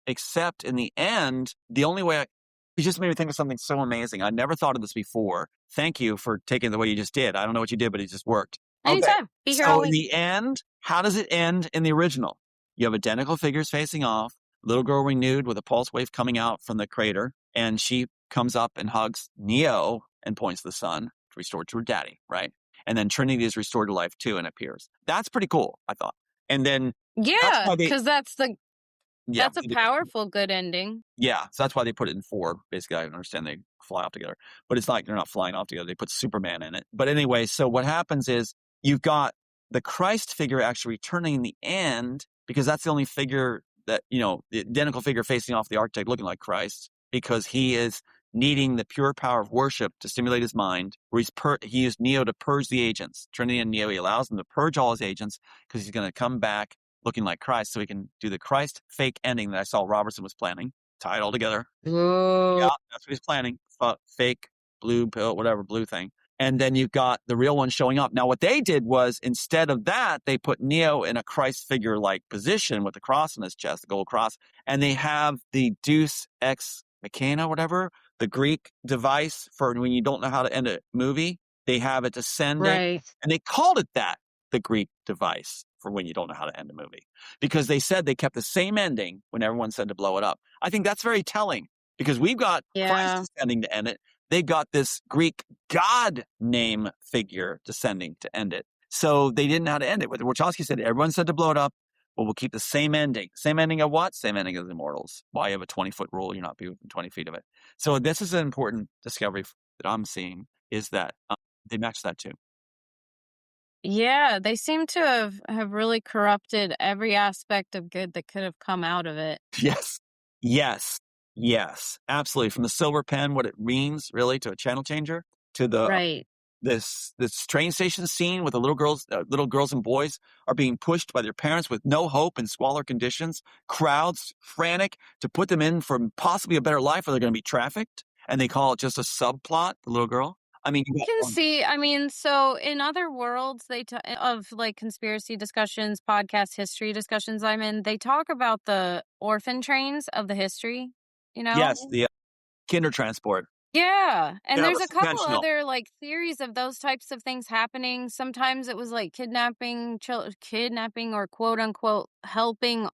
Speaker 2: Except in the end, the only way you just made me think of something so amazing. I never thought of this before. Thank you for taking the way you just did. I don't know what you did, but it just worked. Okay.
Speaker 1: Anytime. Be here all
Speaker 2: So in
Speaker 1: week.
Speaker 2: the end, how does it end in the original? You have identical figures facing off, little girl renewed with a pulse wave coming out from the crater, and she comes up and hugs Neo and points to the sun, restored to her daddy, right? And then Trinity is restored to life too and appears. That's pretty cool, I thought. And then that's
Speaker 1: Yeah,
Speaker 2: why
Speaker 1: because that's
Speaker 2: yeah,
Speaker 1: a powerful good ending.
Speaker 2: yeah, so that's why they put it in 4. Basically, I understand they fly off together, but it's like they're not flying off together. They put Superman in it. But anyway, so what happens is you've got the Christ figure actually returning in the end, because that's the only figure that, the identical figure facing off the architect looking like Christ, because he is needing the pure power of worship to stimulate his mind, where he used Neo to purge the agents. Trinity and Neo, he allows them to purge all his agents because he's going to come back looking like Christ, so he can do the Christ fake ending that I saw Robertson was planning. Tie it all together.
Speaker 1: Whoa.
Speaker 2: Yeah, that's what he's planning. Fake blue pill, whatever, blue thing. And then you've got the real one showing up. Now, what they did was, instead of that, they put Neo in a Christ figure-like position with the cross on his chest, the gold cross, and they have the Deus Ex Machina, whatever, the Greek device for when you don't know how to end a movie. They have it descending,
Speaker 1: Right.
Speaker 2: and they called it that, the Greek device for when you don't know how to end a movie, because they said they kept the same ending when everyone said to blow it up. I think that's very telling because we've got Christ
Speaker 1: Yeah.
Speaker 2: descending to end it. They got this Greek god name figure descending to end it. So they didn't know how to end it. What Wachowski said, everyone said to blow it up, but we'll keep the same ending. Same ending of what? Same ending as Immortals. Why you have a 20-foot rule, you're not be within 20 feet of it. So this is an important discovery that I'm seeing is that they match that too.
Speaker 1: Yeah, they seem to have really corrupted every aspect of good that could have come out of it.
Speaker 2: Yes. Yes. Yes. Absolutely. From the silver pen, what it means really to a channel changer, to the
Speaker 1: Right.
Speaker 2: this train station scene with the little girls and boys are being pushed by their parents with no hope and squalor conditions, crowds frantic to put them in for possibly a better life or they're going to be trafficked, and they call it just a subplot, the little girl. I mean, you
Speaker 1: You
Speaker 2: got
Speaker 1: can see, I mean, so in other worlds, of like conspiracy discussions, podcast history discussions I'm in, they talk about the orphan trains of the history, you know?
Speaker 2: yes, the kinder transport.
Speaker 1: Yeah, and
Speaker 2: Yeah,
Speaker 1: there's
Speaker 2: the
Speaker 1: a couple
Speaker 2: conventional.
Speaker 1: other, like, theories of those types of things happening. Sometimes it was, like, kidnapping or quote unquote "helping"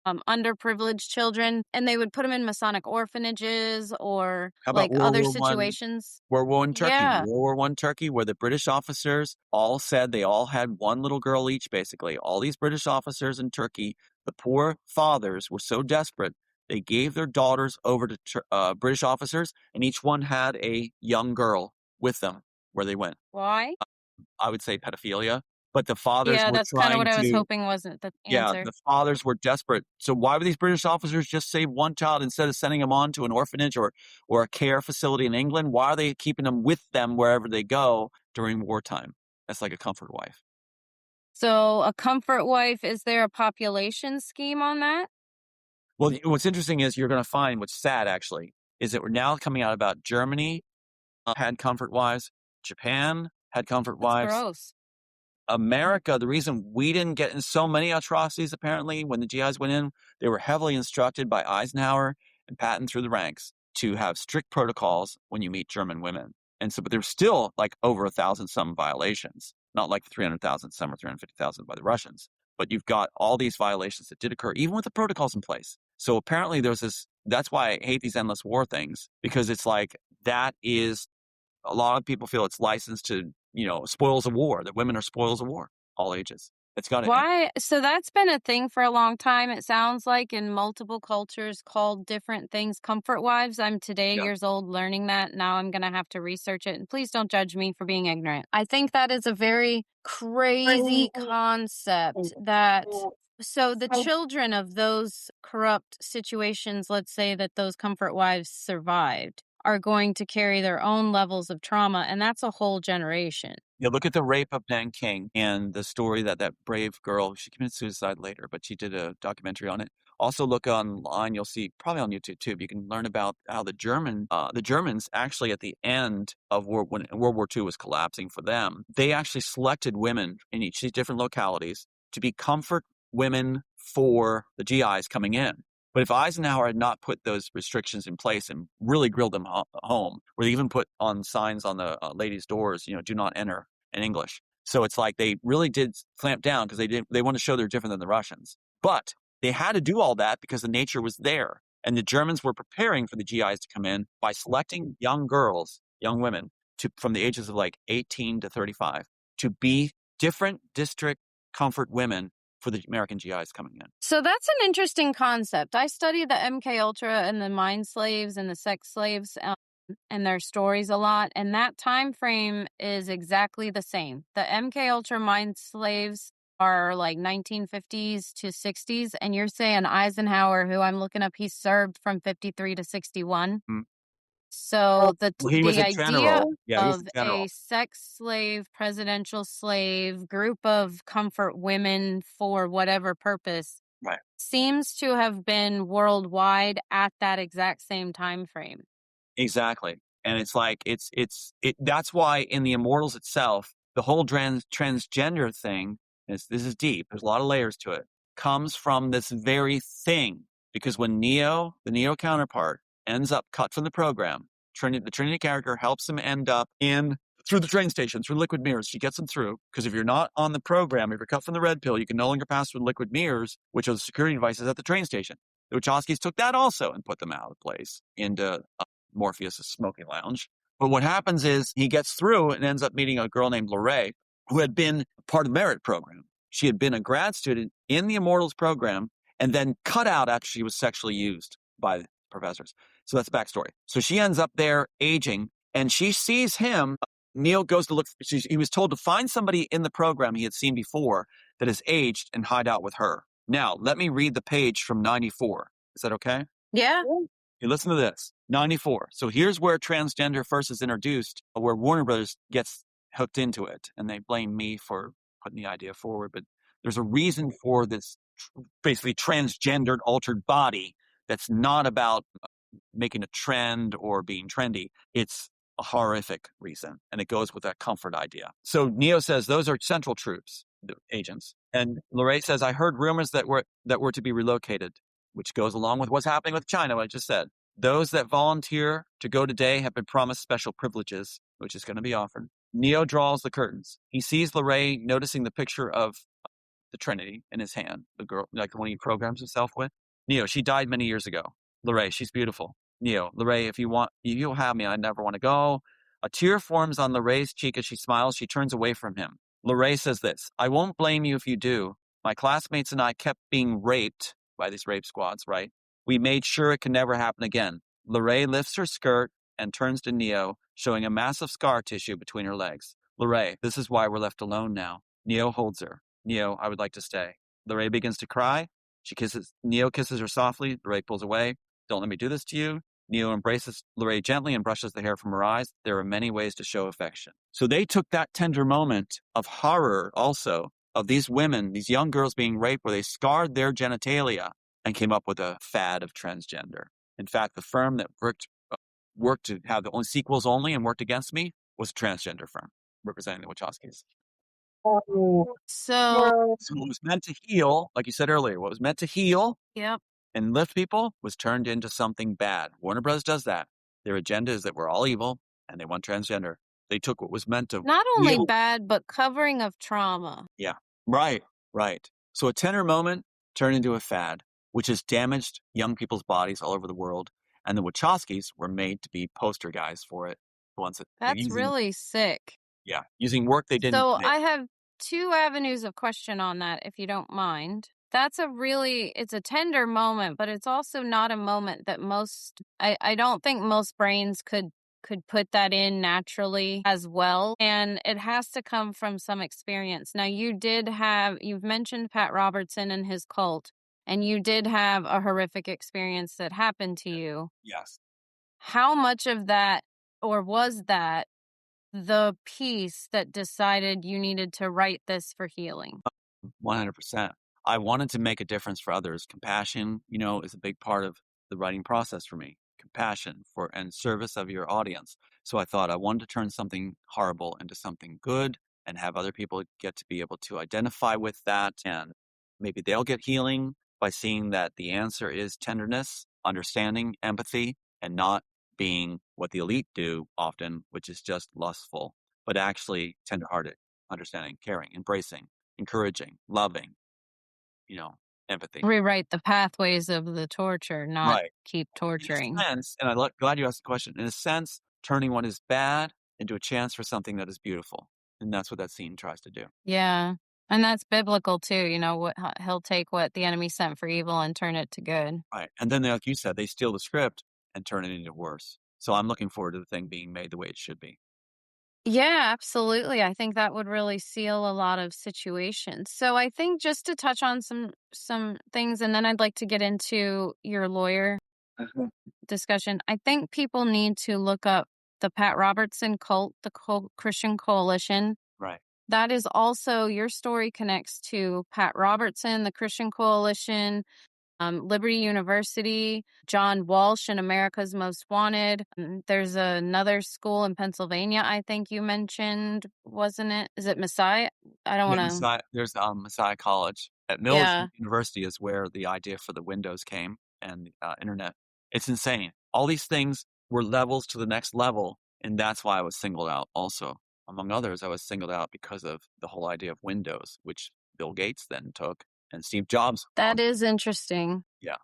Speaker 1: underprivileged children, and they would put them in Masonic orphanages or,
Speaker 2: How about
Speaker 1: like, other situations.
Speaker 2: World War One Turkey?
Speaker 1: Yeah.
Speaker 2: World War One Turkey, where the British officers all said they all had one little girl each, basically. All these British officers in Turkey, the poor fathers were so desperate, they gave their daughters over to British officers, and each one had a young girl with them where they went.
Speaker 1: Why?
Speaker 2: I would say pedophilia, but the fathers
Speaker 1: Yeah,
Speaker 2: were
Speaker 1: that's kinda
Speaker 2: trying
Speaker 1: what I was
Speaker 2: to
Speaker 1: hoping wasn't the
Speaker 2: yeah,
Speaker 1: answer.
Speaker 2: the fathers were desperate. So why would these British officers just save one child instead of sending him on to an orphanage or a care facility in England? Why are they keeping them with them wherever they go during wartime? That's like a comfort wife.
Speaker 1: So, a comfort wife, is there a population scheme on that?
Speaker 2: Well, what's interesting is you're going to find what's sad actually is that we're now coming out about Germany had comfort wives, Japan had comfort
Speaker 1: That's
Speaker 2: wives,
Speaker 1: gross.
Speaker 2: America, the reason we didn't get in so many atrocities, apparently, when the GIs went in, they were heavily instructed by Eisenhower and Patton through the ranks to have strict protocols when you meet German women. And so, but there's still like over 1,000 some violations, not like 300,000 some or 350,000 by the Russians. But you've got all these violations that did occur, even with the protocols in place. So apparently, there's this. That's why I hate these endless war things because it's like that is a lot of people feel it's licensed to, spoils of war, that women are spoils of war, all ages. It's got to end.
Speaker 1: Why? So that's been a thing for a long time. It sounds like in multiple cultures called different things comfort wives. I'm today
Speaker 2: Yeah.
Speaker 1: years old learning that. Now I'm going to have to research it. And please don't judge me for being ignorant. I think that is a very crazy concept that. So the children of those corrupt situations, let's say that those comfort wives survived, are going to carry their own levels of trauma. And that's a whole generation.
Speaker 2: Yeah, look at the rape of Nanking and the story that that brave girl, she committed suicide later, but she did a documentary on it. Also look online, you'll see probably on YouTube too. You can learn about how the Germans actually at the end of when World War II was collapsing for them, they actually selected women in each of these different localities to be comfort women for the GIs coming in. But if Eisenhower had not put those restrictions in place and really grilled them home, where they even put on signs on the ladies' doors, do not enter in English. So it's like they really did clamp down because they want to show they're different than the Russians. But they had to do all that because the nature was there. And the Germans were preparing for the GIs to come in by selecting young girls, young women, from the ages of like 18 to 35 to be different district comfort women for the American GIs coming in.
Speaker 1: So that's an interesting concept. I study the MK Ultra and the mind slaves and the sex slaves and their stories a lot, and that time frame is exactly the same. The MK Ultra mind slaves are like 1950s to 60s, and you're saying Eisenhower, who I'm looking up, he served from 53 to 61.
Speaker 2: Mm.
Speaker 1: So
Speaker 2: Well, he was
Speaker 1: the
Speaker 2: a
Speaker 1: idea
Speaker 2: general. Yeah, he was
Speaker 1: of
Speaker 2: a
Speaker 1: a
Speaker 2: general.
Speaker 1: sex slave, presidential slave, group of comfort women for whatever purpose
Speaker 2: Right.
Speaker 1: seems to have been worldwide at that exact same time frame.
Speaker 2: Exactly. And it's like that's why in the Immortals itself, the whole transgender thing this is deep. There's a lot of layers to it. Comes from this very thing. Because when the Neo counterpart, ends up cut from the program, the Trinity character helps him end up in through the train station, through liquid mirrors. She gets them through because if you're not on the program, if you're cut from the red pill, you can no longer pass through liquid mirrors, which are the security devices at the train station. The Wachowskis took that also and put them out of place into Morpheus' smoking lounge. But what happens is he gets through and ends up meeting a girl named Lorraine, who had been part of the merit program. She had been a grad student in the Immortals program and then cut out after she was sexually used by the professors. So that's the backstory. So she ends up there aging and she sees him. Neo goes to look. He was told to find somebody in the program he had seen before that is aged and hide out with her. Now, let me read the page from 94. Is that okay?
Speaker 1: Yeah.
Speaker 2: Okay, listen to this. 94. So here's where transgender first is introduced, where Warner Brothers gets hooked into it. And they blame me for putting the idea forward. But there's a reason for this basically transgendered, altered body that's not about making a trend or being trendy. It's a horrific reason. And it goes with that comfort idea. So Neo says those are Central troops, the agents. And Lorraine says, I heard rumors that were to be relocated, which goes along with what's happening with China, what I just said. Those that volunteer to go today have been promised special privileges, which is going to be offered. Neo draws the curtains. He sees Lorraine noticing the picture of the Trinity in his hand, the girl, like the one he programs himself with. Neo, she died many years ago. Lorraine, she's beautiful. Neo, Lorraine, if you'll have me, I never want to go. A tear forms on Lorraine's cheek as she smiles. She turns away from him. Lorraine says this, I won't blame you if you do. My classmates and I kept being raped by these rape squads, right? We made sure it can never happen again. Lorraine lifts her skirt and turns to Neo, showing a massive scar tissue between her legs. Lorraine, this is why we're left alone now. Neo holds her. Neo, I would like to stay. Lorraine begins to cry. Neo kisses her softly. Lorraine pulls away. Don't let me do this to you. Neo embraces Lorraine gently and brushes the hair from her eyes. There are many ways to show affection. So they took that tender moment of horror also of these women, these young girls being raped, where they scarred their genitalia and came up with a fad of transgender. In fact, the firm that worked to have the only sequels only and worked against me was a transgender firm representing the Wachowskis.
Speaker 1: So,
Speaker 2: So what was meant to heal, like you said earlier, what was meant to heal
Speaker 1: yep.
Speaker 2: and lift people was turned into something bad. Warner Bros. Does that. Their agenda is that we're all evil and they want transgender. They took what was meant to
Speaker 1: Not only
Speaker 2: heal.
Speaker 1: bad, but covering of trauma.
Speaker 2: Yeah, right. So a tender moment turned into a fad, which has damaged young people's bodies all over the world. And the Wachowskis were made to be poster guys for it. Once
Speaker 1: That's really sick.
Speaker 2: using work they didn't
Speaker 1: So
Speaker 2: make.
Speaker 1: I have two avenues of question on that, if you don't mind. That's it's a tender moment, but it's also not a moment that I don't think most brains could put that in naturally as well. And it has to come from some experience. Now, you've mentioned Pat Robertson and his cult, and you did have a horrific experience that happened to you.
Speaker 2: Yes.
Speaker 1: How much of that, or was that the piece that decided you needed to write this for healing?
Speaker 2: 100%. I wanted to make a difference for others. Compassion, is a big part of the writing process for me. Compassion for and service of your audience. So I thought I wanted to turn something horrible into something good and have other people get to be able to identify with that. And maybe they'll get healing by seeing that the answer is tenderness, understanding, empathy, and not being what the elite do often, which is just lustful, but actually tenderhearted, understanding, caring, embracing, encouraging, loving, empathy.
Speaker 1: Rewrite the pathways of the torture, not
Speaker 2: Right.
Speaker 1: keep
Speaker 2: In
Speaker 1: torturing.
Speaker 2: a sense, and glad you asked the question, in a sense, turning what is bad into a chance for something that is beautiful. And that's what that scene tries to do.
Speaker 1: Yeah. And that's biblical too. He'll take what the enemy sent for evil and turn it to good.
Speaker 2: Right. And then, like you said, they steal the script and turn it into worse. So I'm looking forward to the thing being made the way it should be.
Speaker 1: Yeah, absolutely. I think that would really seal a lot of situations. So I think just to touch on some things, and then I'd like to get into your lawyer discussion. I think people need to look up the Pat Robertson cult, the Christian Coalition.
Speaker 2: Right.
Speaker 1: That is also, your story connects to Pat Robertson, the Christian Coalition, Liberty University, John Walsh in America's Most Wanted. There's another school in Pennsylvania, I think you mentioned, wasn't it? Is it Messiah? I don't want to.
Speaker 2: There's Messiah College. At Mills
Speaker 1: Yeah.
Speaker 2: University is where the idea for the Windows came and the internet. It's insane. All these things were levels to the next level. And that's why I was singled out also. Among others, I was singled out because of the whole idea of Windows, which Bill Gates then took and Steve Jobs
Speaker 1: That
Speaker 2: followed.
Speaker 1: is interesting.
Speaker 2: Yeah,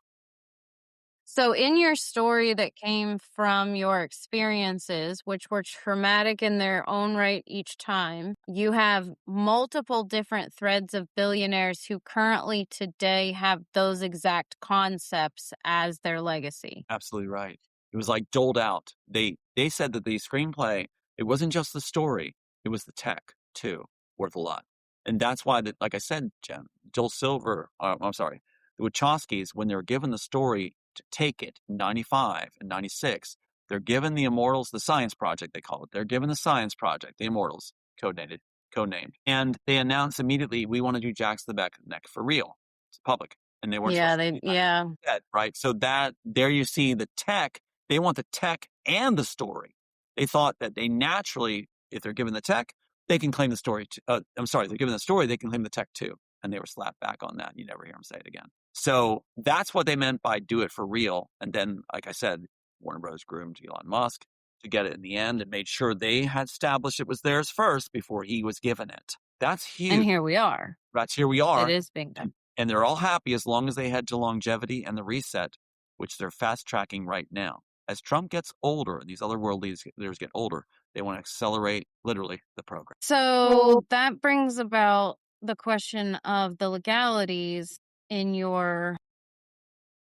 Speaker 1: So, in your story that came from your experiences, which were traumatic in their own right each time, you have multiple different threads of billionaires who currently today have those exact concepts as their legacy.
Speaker 2: absolutely right. It was like doled out. They said that the screenplay, it wasn't just the story, it was the tech too, worth a lot. And that's why that, like I said, Jen, Joel Silver, I'm sorry, the Wachowskis, when they were given the story to take it in 95 and 96, they're given the Immortals, the science project, they call it. They're given the science project, the Immortals, codenamed. And they announced immediately, we want to do Jack's the Neck for real. It's public. And they weren't supposed to do that
Speaker 1: Yeah.
Speaker 2: yet, right? So that there you see the tech, they want the tech and the story. They thought that they naturally, if they're given the tech, they can claim the story. I'm sorry, they're given the story, they can claim the tech too. And they were slapped back on that. You never hear them say it again. So that's what they meant by do it for real. And then, like I said, Warner Brothers groomed Elon Musk to get it in the end and made sure they had established it was theirs first before he was given it. That's
Speaker 1: And
Speaker 2: huge.
Speaker 1: here we are.
Speaker 2: That's here we
Speaker 1: It
Speaker 2: are.
Speaker 1: is being done.
Speaker 2: And they're all happy as long as they head to longevity and the reset, which they're fast tracking right now. As Trump gets older and these other world leaders get older, they want to accelerate literally the program.
Speaker 1: So that brings about the question of the legalities in your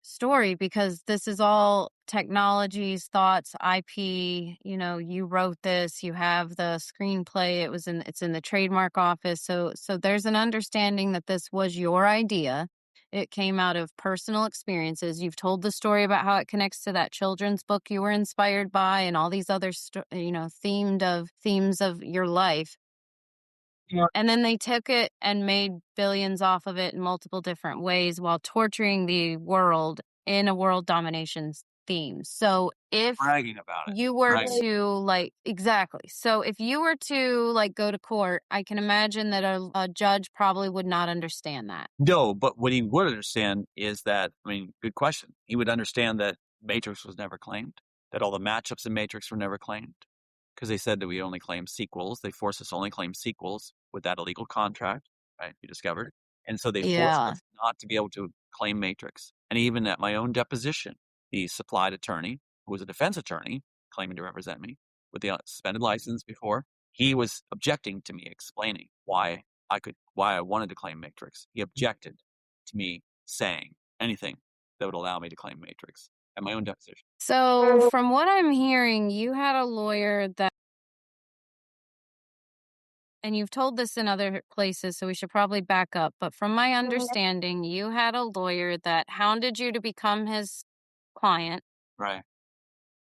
Speaker 1: story, because this is all technologies, thoughts, IP. You wrote this, you have the screenplay, it's in the trademark office. So there's an understanding that this was your idea. It came out of personal experiences. You've told the story about how it connects to that children's book you were inspired by and all these other themes of your life.
Speaker 2: Yeah.
Speaker 1: And then they took it and made billions off of it in multiple different ways while torturing the world in a world domination theme. So if
Speaker 2: Bragging about it.
Speaker 1: you were
Speaker 2: Right.
Speaker 1: to exactly. So if you were to go to court, I can imagine that a judge probably would not understand that.
Speaker 2: No, but what he would understand is that, good question. He would understand that Matrix was never claimed, that all the matchups in Matrix were never claimed, because they said that we only claim sequels. They forced us to only claim sequels with that illegal contract, right? You discovered. And so they forced
Speaker 1: Yeah.
Speaker 2: us not to be able to claim Matrix. And even at my own deposition, the supplied attorney, who was a defense attorney claiming to represent me with the suspended license before, he was objecting to me explaining why I wanted to claim Matrix. He objected to me saying anything that would allow me to claim Matrix at my own deposition.
Speaker 1: So from what I'm hearing, you had a lawyer that, and you've told this in other places, so we should probably back up. But from my understanding, you had a lawyer that hounded you to become his client,
Speaker 2: Right.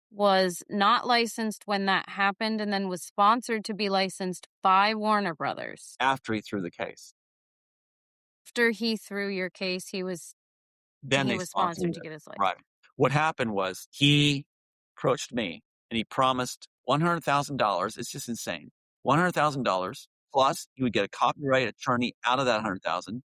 Speaker 1: was not licensed when that happened, and then was sponsored to be licensed by Warner Brothers.
Speaker 2: After he threw the case.
Speaker 1: After he threw your case, he was
Speaker 2: Then
Speaker 1: he
Speaker 2: they
Speaker 1: was
Speaker 2: sponsored
Speaker 1: sponsored to
Speaker 2: it.
Speaker 1: get his license.
Speaker 2: Right. What happened was he approached me and he promised $100,000. It's just insane. $100,000 plus he would get a copyright attorney out of that 100,000.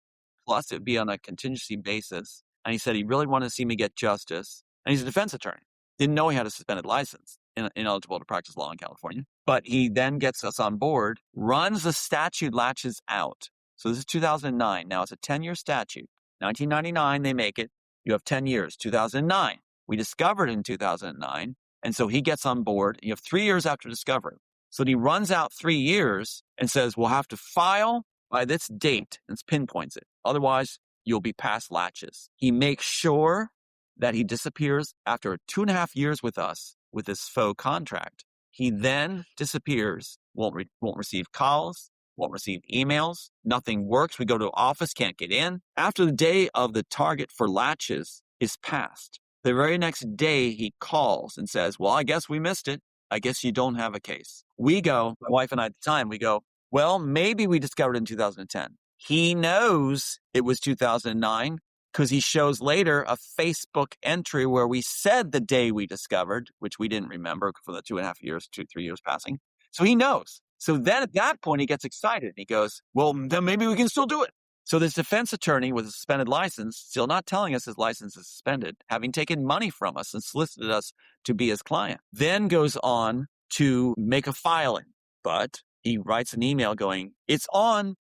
Speaker 2: Plus it would be on a contingency basis. And he said he really wanted to see me get justice. And he's a defense attorney. Didn't know he had a suspended license, ineligible to practice law in California. But he then gets us on board, runs the statute latches out. So this is 2009. Now it's a 10-year statute. 1999, they make it. You have 10 years. 2009. We discovered in 2009. And so he gets on board. You have 3 years after discovery. So he runs out 3 years and says, we'll have to file by this date, and pinpoints it. Otherwise, you'll be past latches. He makes sure that he disappears after 2.5 years with us with this faux contract. He then disappears, won't receive calls, won't receive emails, nothing works. We go to office, can't get in. After the day of the target for latches is passed, the very next day he calls and says, well, I guess we missed it. I guess you don't have a case. We go, my wife and I at the time, we go, well, maybe we discovered it in 2010. He knows it was 2009 because he shows later a Facebook entry where we said the day we discovered, which we didn't remember for the 3 years passing. So he knows. So then at that point, he gets excited. He goes, well, then maybe we can still do it. So this defense attorney with a suspended license, still not telling us his license is suspended, having taken money from us and solicited us to be his client, then goes on to make a filing. But he writes an email going, it's on,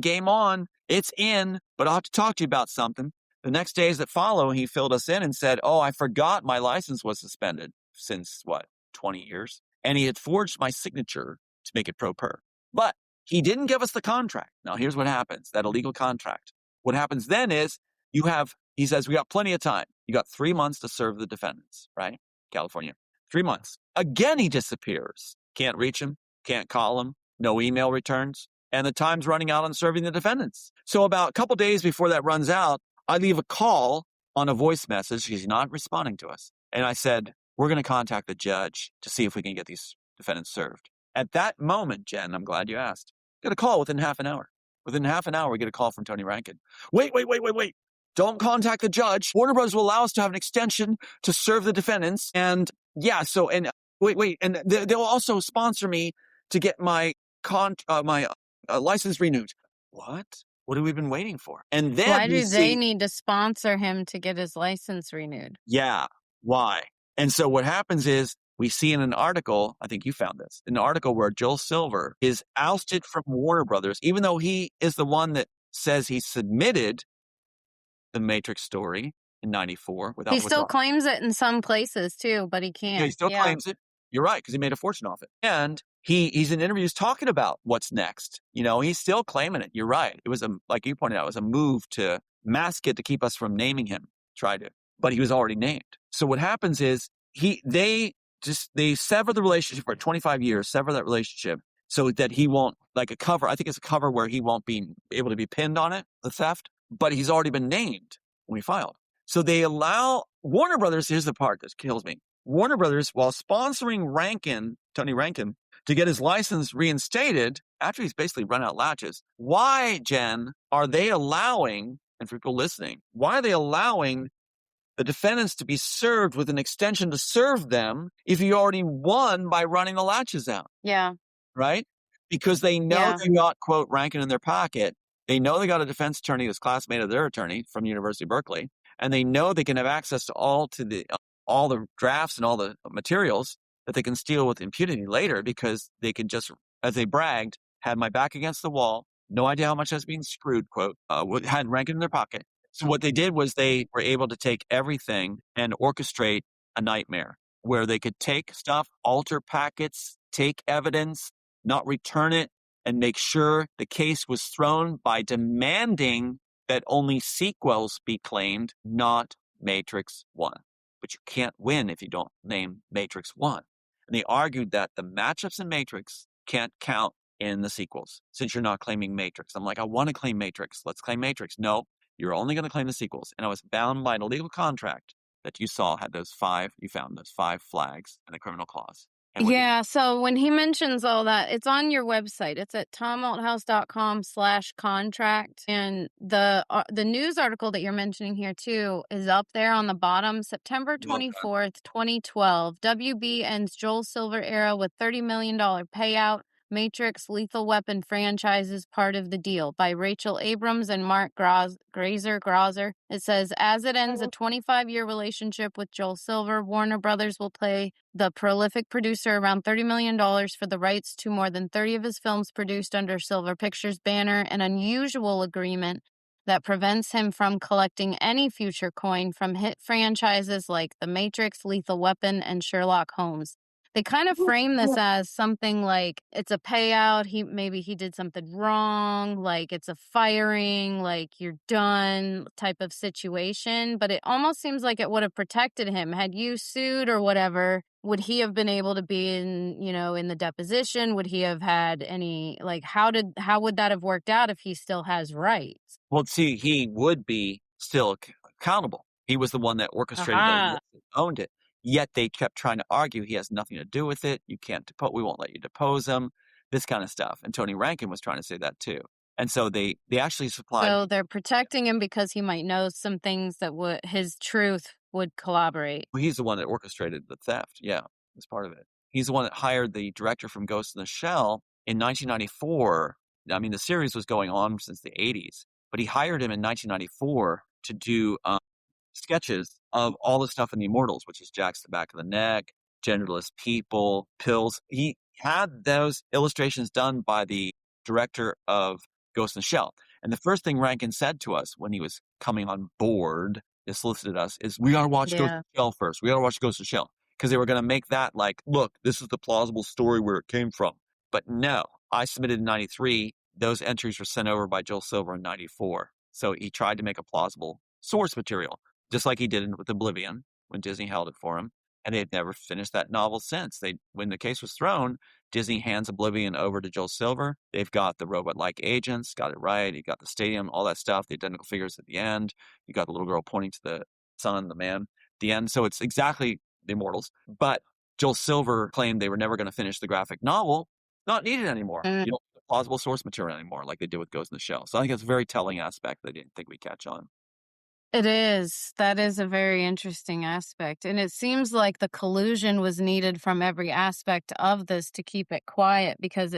Speaker 2: game on, it's in, but I'll have to talk to you about something. The next days that follow, he filled us in and said, oh, I forgot my license was suspended since 20 years. And he had forged my signature to make it pro per. But he didn't give us the contract. Now, here's what happens, that illegal contract. What happens then is he says, we got plenty of time. You got 3 months to serve the defendants, right? California, 3 months. Again, he disappears. Can't reach him, can't call him, no email returns. And the time's running out on serving the defendants. So about a couple days before that runs out, I leave a call on a voice message. He's not responding to us. And I said, we're going to contact the judge to see if we can get these defendants served. At that moment, Jen, I'm glad you asked, get a call within half an hour. Within half an hour, we get a call from Tony Rankin. Wait. Don't contact the judge. Warner Bros. Will allow us to have an extension to serve the defendants. And yeah, wait. And they'll also sponsor me to get my license renewed. What? What have we been waiting for? And then
Speaker 1: Why do they need to sponsor him to get his license renewed?
Speaker 2: Yeah. Why? And so what happens is we see in an article, I think you found this, an article where Joel Silver is ousted from Warner Brothers, even though he is the one that says he submitted the Matrix story in 94 without
Speaker 1: He still claims it in some places too, but he can't.
Speaker 2: Yeah, he still claims it. You're right, because he made a fortune off it. And he's in interviews talking about what's next. He's still claiming it. You're right. It was like you pointed out, it was a move to mask it to keep us from naming him. Tried to, but he was already named. So what happens is they sever the relationship for 25 years, sever that relationship so that he won't, like a cover. I think it's a cover where he won't be able to be pinned on it, the theft, but he's already been named when he filed. So they allow Warner Brothers. Here's the part that kills me. Warner Brothers, while sponsoring Tony Rankin, to get his license reinstated after he's basically run out latches. Why, Jen, are they allowing, and for people listening, why are they allowing the defendants to be served with an extension to serve them if you already won by running the latches out?
Speaker 1: Yeah.
Speaker 2: Right? Because they know they got, quote, Rankin in their pocket. They know they got a defense attorney who's classmate of their attorney from University of Berkeley, and they know they can have access to all the drafts and all the materials that they can steal with impunity later because they can just, as they bragged, had my back against the wall, no idea how much I was being screwed, quote, had Rankin in their pocket. So what they did was they were able to take everything and orchestrate a nightmare where they could take stuff, alter packets, take evidence, not return it, and make sure the case was thrown by demanding that only sequels be claimed, not Matrix 1. But you can't win if you don't name Matrix 1. And they argued that the matchups in Matrix can't count in the sequels since you're not claiming Matrix. I'm like, I want to claim Matrix. Let's claim Matrix. No, you're only going to claim the sequels. And I was bound by an illegal contract that you saw had you found those 5 flags and the criminal clause.
Speaker 1: Yeah, so when he mentions all that, it's on your website. It's at tomalthouse.com/contract. And the news article that you're mentioning here, too, is up there on the bottom. September 24th, 2012. WB ends Joel Silver era with $30 million payout. Matrix Lethal Weapon franchise is part of the deal by Rachel Abrams and Mark Grazer. It says, as it ends a 25-year relationship with Joel Silver, Warner Brothers will pay the prolific producer around $30 million for the rights to more than 30 of his films produced under Silver Pictures' banner, an unusual agreement that prevents him from collecting any future coin from hit franchises like The Matrix, Lethal Weapon, and Sherlock Holmes. They kind of frame this as something like it's a payout. Maybe he did something wrong, like it's a firing, like you're done type of situation. But it almost seems like it would have protected him. Had you sued or whatever, would he have been able to be in the deposition? Would he have had any, like, how would that have worked out if he still has rights?
Speaker 2: Well, see, he would be still accountable. He was the one that orchestrated that, owned it. Yet they kept trying to argue he has nothing to do with it. You can't depose. We won't let you depose him. This kind of stuff. And Tony Rankin was trying to say that too. And so they actually supplied.
Speaker 1: So they're protecting him because he might know some things that his truth would corroborate.
Speaker 2: Well, he's the one that orchestrated the theft. Yeah, that's part of it. He's the one that hired the director from Ghost in the Shell in 1994. I mean, the series was going on since the 80s, but he hired him in 1994 to do sketches of all the stuff in the Immortals, which is Jack's the back of the neck, genderless people, pills. He had those illustrations done by the director of Ghost in the Shell. And the first thing Rankin said to us when he was coming on board, they solicited us, is we got to watch Ghost in
Speaker 1: Yeah.
Speaker 2: the Shell first. We got to watch Ghost in the Shell. Because they were going to make that like, look, this is the plausible story where it came from. But no, I submitted in 93. Those entries were sent over by Joel Silver in 94. So he tried to make a plausible source material, just like he did with Oblivion when Disney held it for him. And they've never finished that novel since. When the case was thrown, Disney hands Oblivion over to Joel Silver. They've got the robot-like agents, got it right. You got the stadium, all that stuff, the identical figures at the end. You got the little girl pointing to the son, the man, at the end. So it's exactly the Immortals. But Joel Silver claimed they were never going to finish the graphic novel. Not needed anymore.
Speaker 1: Mm.
Speaker 2: You don't have plausible source material anymore like they did with Ghost in the Shell. So I think it's a very telling aspect they didn't think we'd catch on.
Speaker 1: It is. That is a very interesting aspect. And it seems like the collusion was needed from every aspect of this to keep it quiet because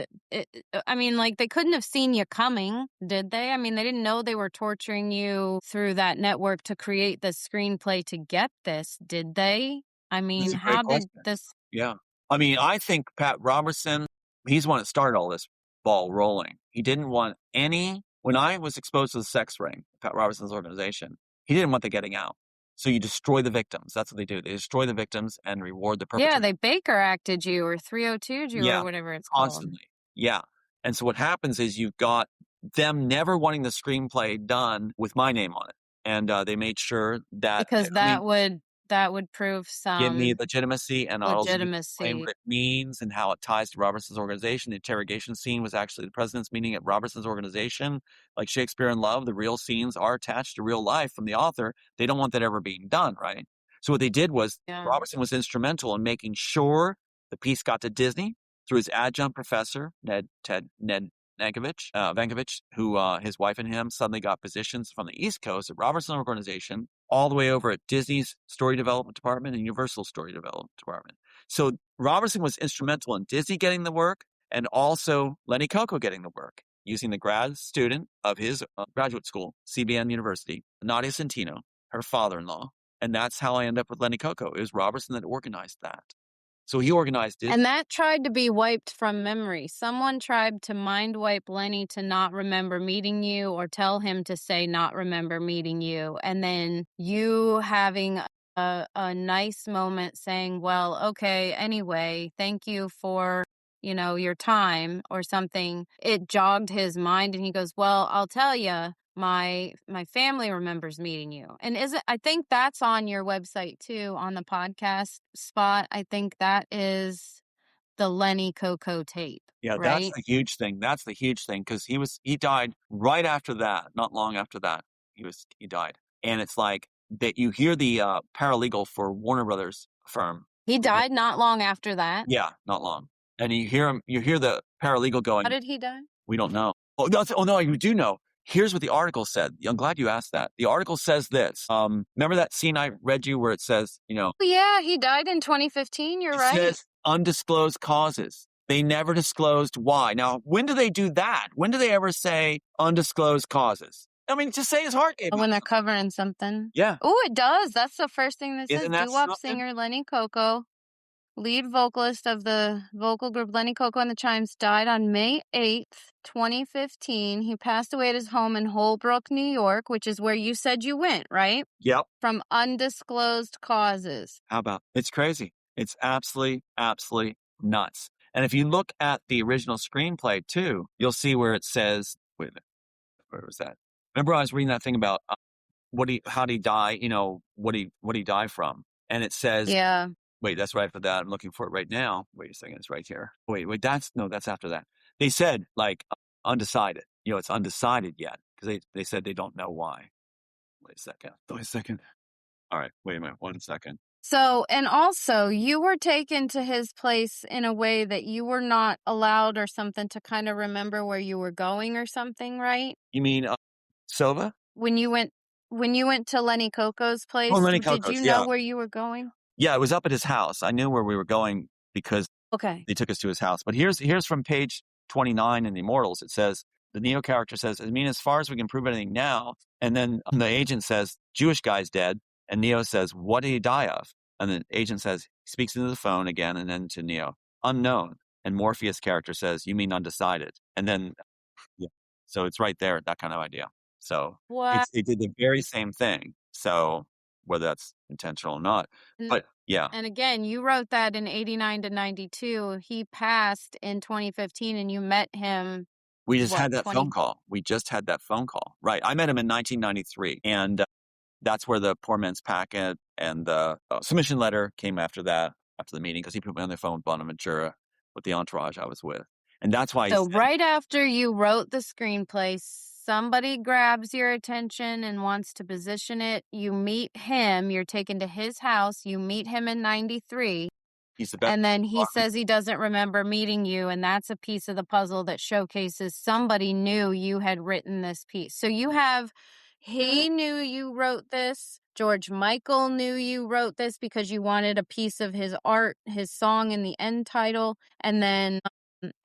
Speaker 1: I mean, like, they couldn't have seen you coming, did they? I mean, they didn't know they were torturing you through that network to create the screenplay to get this, did they? I
Speaker 2: This is
Speaker 1: mean,
Speaker 2: a great
Speaker 1: how did
Speaker 2: question.
Speaker 1: this?
Speaker 2: Yeah. I mean, I think Pat Robertson, he's the one that started all this ball rolling. He didn't want when I was exposed to the sex ring, Pat Robertson's organization, he didn't want the getting out. So you destroy the victims. That's what they do. They destroy the victims and reward the
Speaker 1: Yeah,
Speaker 2: perpetrators.
Speaker 1: they Baker acted you or 302'd you or
Speaker 2: Yeah,
Speaker 1: whatever it's called.
Speaker 2: constantly. Yeah. And so what happens is you've got them never wanting the screenplay done with my name on it. And they made sure that,
Speaker 1: Because
Speaker 2: I mean,
Speaker 1: that would prove
Speaker 2: give me
Speaker 1: some
Speaker 2: legitimacy and also explain
Speaker 1: legitimacy.
Speaker 2: what it means and how it ties to Robertson's organization. The interrogation scene was actually the president's meeting at Robertson's organization. Like Shakespeare in Love, the real scenes are attached to real life from the author. They don't want that ever being done, right? So what they did was
Speaker 1: Yeah.
Speaker 2: Robertson was instrumental in making sure the piece got to Disney through his adjunct professor, Ned Vankovich, who his wife and him suddenly got positions from the East Coast at Robertson Organization, all the way over at Disney's Story Development Department and Universal Story Development Department. So Robertson was instrumental in Disney getting the work and also Lenny Coco getting the work, using the grad student of his graduate school, CBN University, Nadia Centino, her father-in-law. And that's how I end up with Lenny Coco. It was Robertson that organized that. So he organized Disney.
Speaker 1: And that tried to be wiped from memory. Someone tried to mind wipe Lenny to not remember meeting you or tell him to say not remember meeting you. And then you having a nice moment saying, well, okay, anyway, thank you for, your time or something. It jogged his mind and he goes, well, I'll tell you, my family remembers meeting you. And I think that's on your website too, on the podcast spot. I think that is the Lenny Coco tape,
Speaker 2: Yeah, that's
Speaker 1: right?
Speaker 2: the huge thing. That's the huge thing because he died right after that. Not long after that, he died, and it's like that. You hear the paralegal for Warner Brothers firm.
Speaker 1: He died not long after that.
Speaker 2: Yeah, not long, and you hear him. You hear the paralegal
Speaker 1: How
Speaker 2: going,
Speaker 1: did he die?
Speaker 2: "We don't know." Oh no, you do know. Here's what the article said. I'm glad you asked that. The article says this. Remember that scene I read you where it says,
Speaker 1: Oh, yeah, he died in 2015. You're
Speaker 2: it
Speaker 1: right.
Speaker 2: says undisclosed causes. They never disclosed why. Now, when do they do that? When do they ever say undisclosed causes? I mean, just say his heart gave
Speaker 1: When
Speaker 2: out.
Speaker 1: they're covering something.
Speaker 2: Yeah.
Speaker 1: Oh, it does. That's the first thing that says.
Speaker 2: Isn't that
Speaker 1: Doo-wop
Speaker 2: something?
Speaker 1: singer Lenny Coco, lead vocalist of the vocal group Lenny Coco and the Chimes, died on May 8th, 2015. He passed away at his home in Holbrook, New York, which is where you said you went, right?
Speaker 2: Yep.
Speaker 1: From undisclosed causes.
Speaker 2: How about? It's crazy. It's absolutely nuts. And if you look at the original screenplay too, you'll see where it says, wait a minute, where was that? Remember I was reading that thing about how did he die, what he die from? And it says,
Speaker 1: Yeah.
Speaker 2: wait, that's right after that. I'm looking for it right now. Wait a second. It's right here. Wait, that's after that. They said like undecided, it's undecided yet because they said they don't know why. Wait a second. All right. Wait a minute. 1 second.
Speaker 1: So, and also, you were taken to his place in a way that you were not allowed or something to kind of remember where you were going or something, right?
Speaker 2: You mean Silva?
Speaker 1: When you went to Lenny Coco's place,
Speaker 2: Oh, Lenny
Speaker 1: did
Speaker 2: Coco's.
Speaker 1: you know
Speaker 2: Yeah.
Speaker 1: where you were going?
Speaker 2: Yeah. It was up at his house. I knew where we were going because
Speaker 1: Okay.
Speaker 2: they took us to his house. But here's from page 29 in the Immortals. It says, the Neo character says, I mean, as far as we can prove anything now. And then the agent says, Jewish guy's dead. And Neo says, what did he die of? And the agent says, speaks into the phone again and then to Neo, unknown. And Morpheus' character says, you mean undecided. And then, yeah. So it's right there, that kind of idea. So
Speaker 1: What?
Speaker 2: it did the very same thing. So whether that's intentional or not,
Speaker 1: And
Speaker 2: but yeah,
Speaker 1: and again, you wrote that in 89 to 92. He passed in 2015 and you met him,
Speaker 2: we just
Speaker 1: what,
Speaker 2: had that phone
Speaker 1: 20?
Speaker 2: call. We just had that phone call. Right. I met him in 1993. And that's where the poor man's packet and the submission letter came after that, after the meeting, because he put me on the phone with Bonaventura, with the entourage I was with. And that's why he
Speaker 1: So
Speaker 2: said,
Speaker 1: right after you wrote the screenplay, somebody grabs your attention and wants to position it. You meet him, you're taken to his house, you meet him in 93,
Speaker 2: he's the best.
Speaker 1: and then he says he doesn't remember meeting you, and that's a piece of the puzzle that showcases somebody knew you had written this piece. So you have he knew you wrote this, George Michael knew you wrote this because you wanted a piece of his art, his song in the end title, and then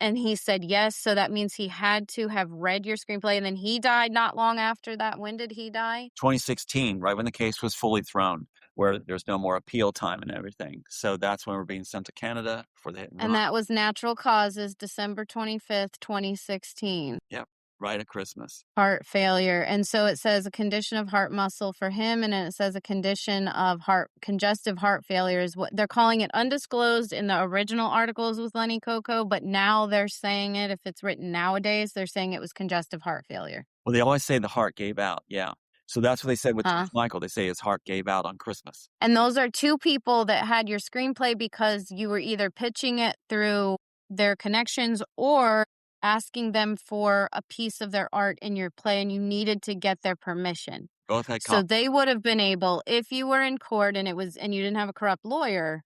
Speaker 1: and he said yes, so that means he had to have read your screenplay, and then he died not long after that. When did he die?
Speaker 2: 2016, right when the case was fully thrown, where there's no more appeal time and everything. So that's when we're being sent to Canada for the hit and
Speaker 1: And
Speaker 2: run.
Speaker 1: that was natural causes, December 25th, 2016.
Speaker 2: Yep. Right at Christmas.
Speaker 1: Heart failure. And so it says a condition of heart muscle for him, and then it says a condition of congestive heart failure is what they're calling it, undisclosed in the original articles with Lenny Coco, but now they're saying it, if it's written nowadays, they're saying it was congestive heart failure.
Speaker 2: Well, they always say the heart gave out. Yeah. So that's what they said with
Speaker 1: Huh?
Speaker 2: George Michael. They say his heart gave out on Christmas.
Speaker 1: And those are two people that had your screenplay because you were either pitching it through their connections or asking them for a piece of their art in your play, and you needed to get their permission.
Speaker 2: Both had
Speaker 1: So
Speaker 2: copies.
Speaker 1: they would have been able, if you were in court and you didn't have a corrupt lawyer,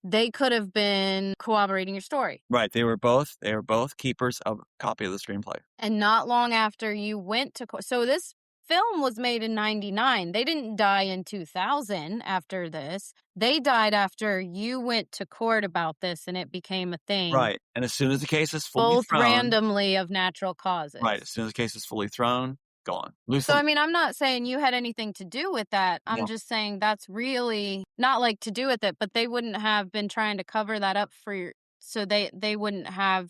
Speaker 1: they could have been corroborating your story.
Speaker 2: Right. They were both keepers of a copy of the screenplay.
Speaker 1: And not long after you went to court. So this film was made in 99. They didn't die in 2000 after this. They died after you went to court about this and it became a thing,
Speaker 2: Right. And as soon as the case is fully
Speaker 1: both
Speaker 2: thrown,
Speaker 1: randomly of natural
Speaker 2: right, as
Speaker 1: causes.
Speaker 2: soon as the case is fully thrown, gone. Loose
Speaker 1: So,
Speaker 2: the
Speaker 1: I mean, I'm not saying you had anything to do with that. I'm
Speaker 2: no.
Speaker 1: just saying that's really not like to do with it, but they wouldn't have been trying to cover that up for your, so they wouldn't have,